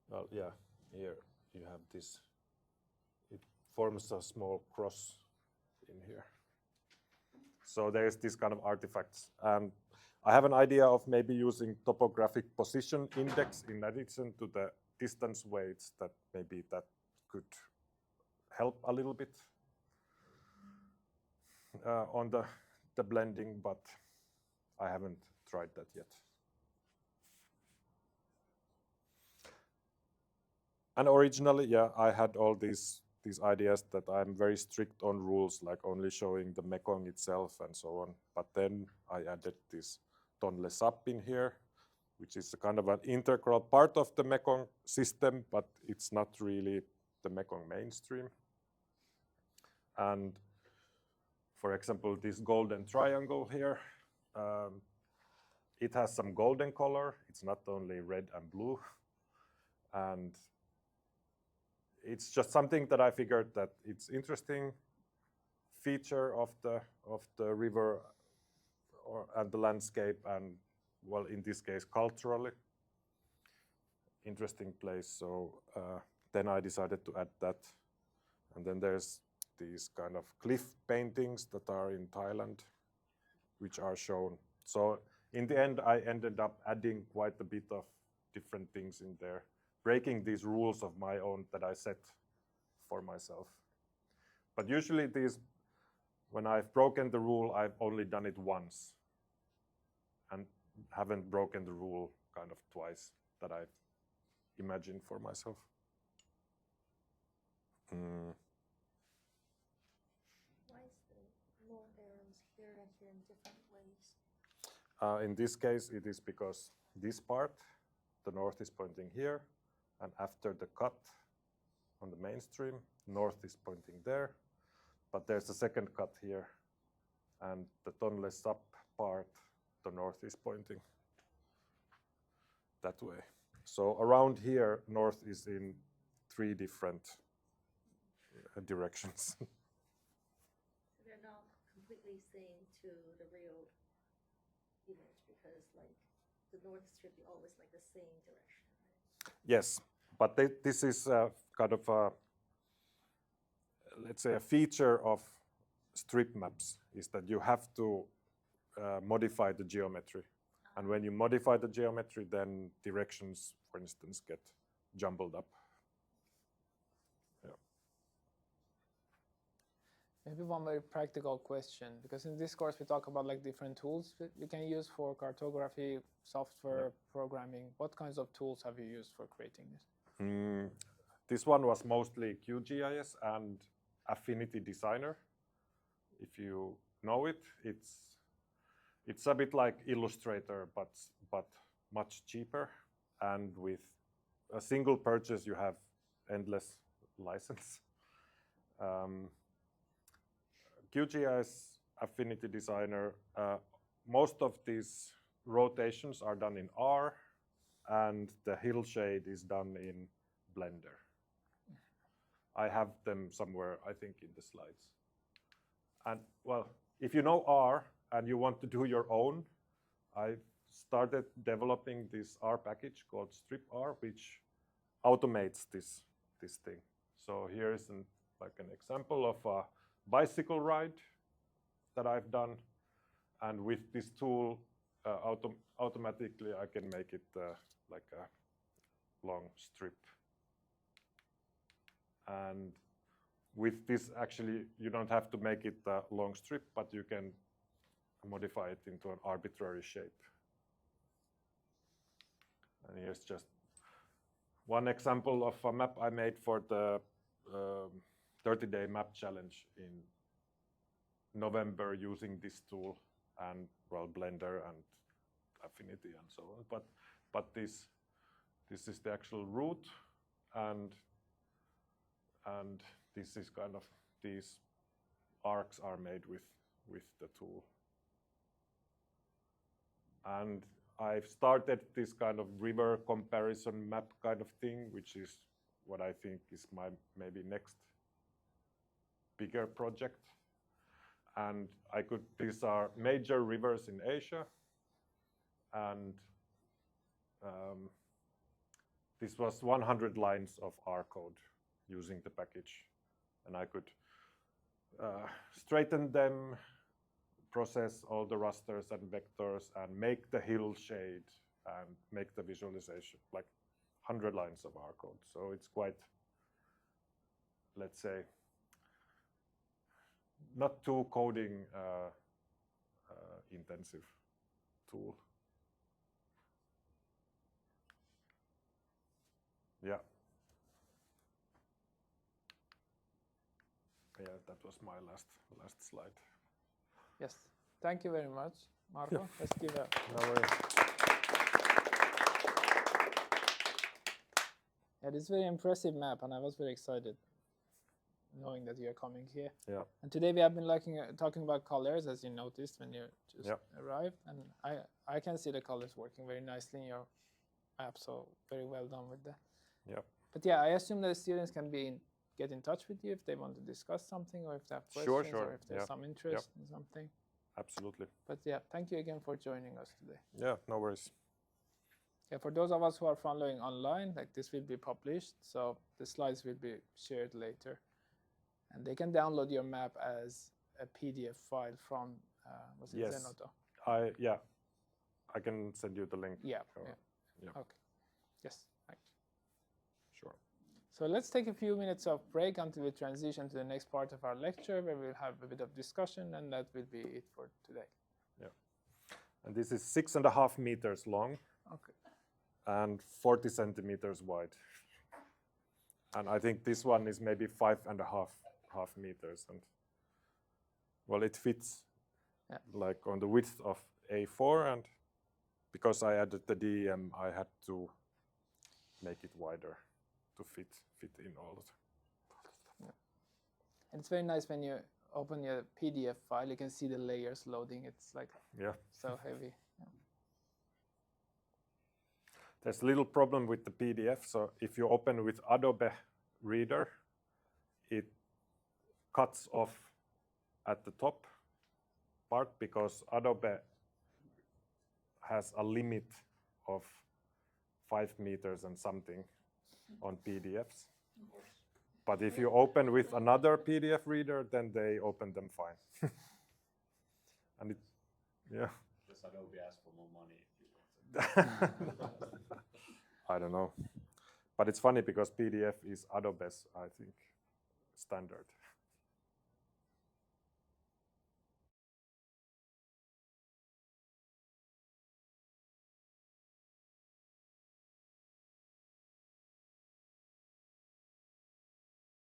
Well, yeah, here you have this. forms a small cross in here. So there's this kind of artifacts. And I have an idea of maybe using topographic position index in addition to the distance weights, that maybe that could help a little bit on the blending, but I haven't tried that yet. And originally, yeah, I had all these ideas that I'm very strict on rules, like only showing the Mekong itself and so on. But then I added this Tonle Sap in here, which is a kind of an integral part of the Mekong system, but it's not really the Mekong mainstream. And for example, this golden triangle here, it has some golden color. It's not only red and blue. And it's just something that I figured that it's interesting feature of the river and the landscape, and well, in this case, culturally interesting place. So then I decided to add that. And then there's these kind of cliff paintings that are in Thailand, which are shown. So in the end, I ended up adding quite a bit of different things in there, breaking these rules of my own that I set for myself. But usually these, when I've broken the rule, I've only done it once and haven't broken the rule kind of twice that I've imagined for myself. Why is the more arrows here and here in different ways? In this case, it is because this part, the north is pointing here, and after the cut on the mainstream, north is pointing there, but there's a second cut here, and the Tonle Sap part, the north is pointing that way. So around here, north is in 3 different directions. So they're not completely same to the real image, because like the north should be always like the same direction, right? Yes, but this is kind of a, let's say, a feature of strip maps, is that you have to modify the geometry. And when you modify the geometry, then directions, for instance, get jumbled up. Yeah. Maybe one very practical question, because in this course we talk about like different tools that you can use for cartography, software, programming. What kinds of tools have you used for creating this? This one was mostly QGIS and Affinity Designer. If you know it, it's a bit like Illustrator, but much cheaper. And with a single purchase, you have endless license. QGIS, Affinity Designer, most of these rotations are done in R, and the hillshade is done in Blender. I have them somewhere, I think, in the slides. And well, if you know R and you want to do your own, I started developing this R package called StripR, which automates this thing. So here is an example of a bicycle ride that I've done, and with this tool, automatically I can make it like a long strip. And with this, actually, you don't have to make it a long strip, but you can modify it into an arbitrary shape. And here's just one example of a map I made for the 30-day map challenge in November using this tool and, well, Blender and Affinity and so on. But this is the actual route, and this is kind of, these arcs are made with the tool. And I've started this kind of river comparison map kind of thing, which is what I think is my maybe next bigger project. And these are major rivers in Asia. And this was 100 lines of R code using the package. and I could straighten them, process all the rasters and vectors, and make the hill shade and make the visualization, like 100 lines of R code. So it's quite, let's say, not too coding intensive tool. Yeah. Yeah, that was my last slide. Yes. Thank you very much, Marco. Let's give a. No worries. Yeah, this is a very impressive map, and I was very excited knowing that you're coming here. Yeah. And today we have been talking about colors, as you noticed when you just arrived, and I can see the colors working very nicely in your map, so very well done with that. Yeah. But yeah, I assume that the students can get in touch with you if they want to discuss something, or if they have questions, Sure. or if there's some interest in something. Absolutely. But yeah, thank you again for joining us today. Yeah, no worries. Yeah, for those of us who are following online, like this will be published, so the slides will be shared later. And they can download your map as a PDF file from, was it Zenoto? I can send you the link. Yeah. Yeah. Okay. Yes, thank you. Sure. So let's take a few minutes of break until we transition to the next part of our lecture, where we'll have a bit of discussion, and that will be it for today. Yeah. And this is 6.5 meters long. Okay. And 40 centimeters wide. And I think this one is maybe 5.5 meters. And well, it fits like on the width of A4, and because I added the DEM, I had to make it wider to fit in all of the stuff. And it's very nice when you open your PDF file, you can see the layers loading. It's like so heavy. Yeah. There's a little problem with the PDF. So if you open with Adobe Reader, it cuts off at the top part because Adobe has a limit of 5 meters and something on PDFs. But if you open with another PDF reader, then they open them fine. And it, Does Adobe ask for more money if you want it? I don't know. But it's funny because PDF is Adobe's, I think, standard.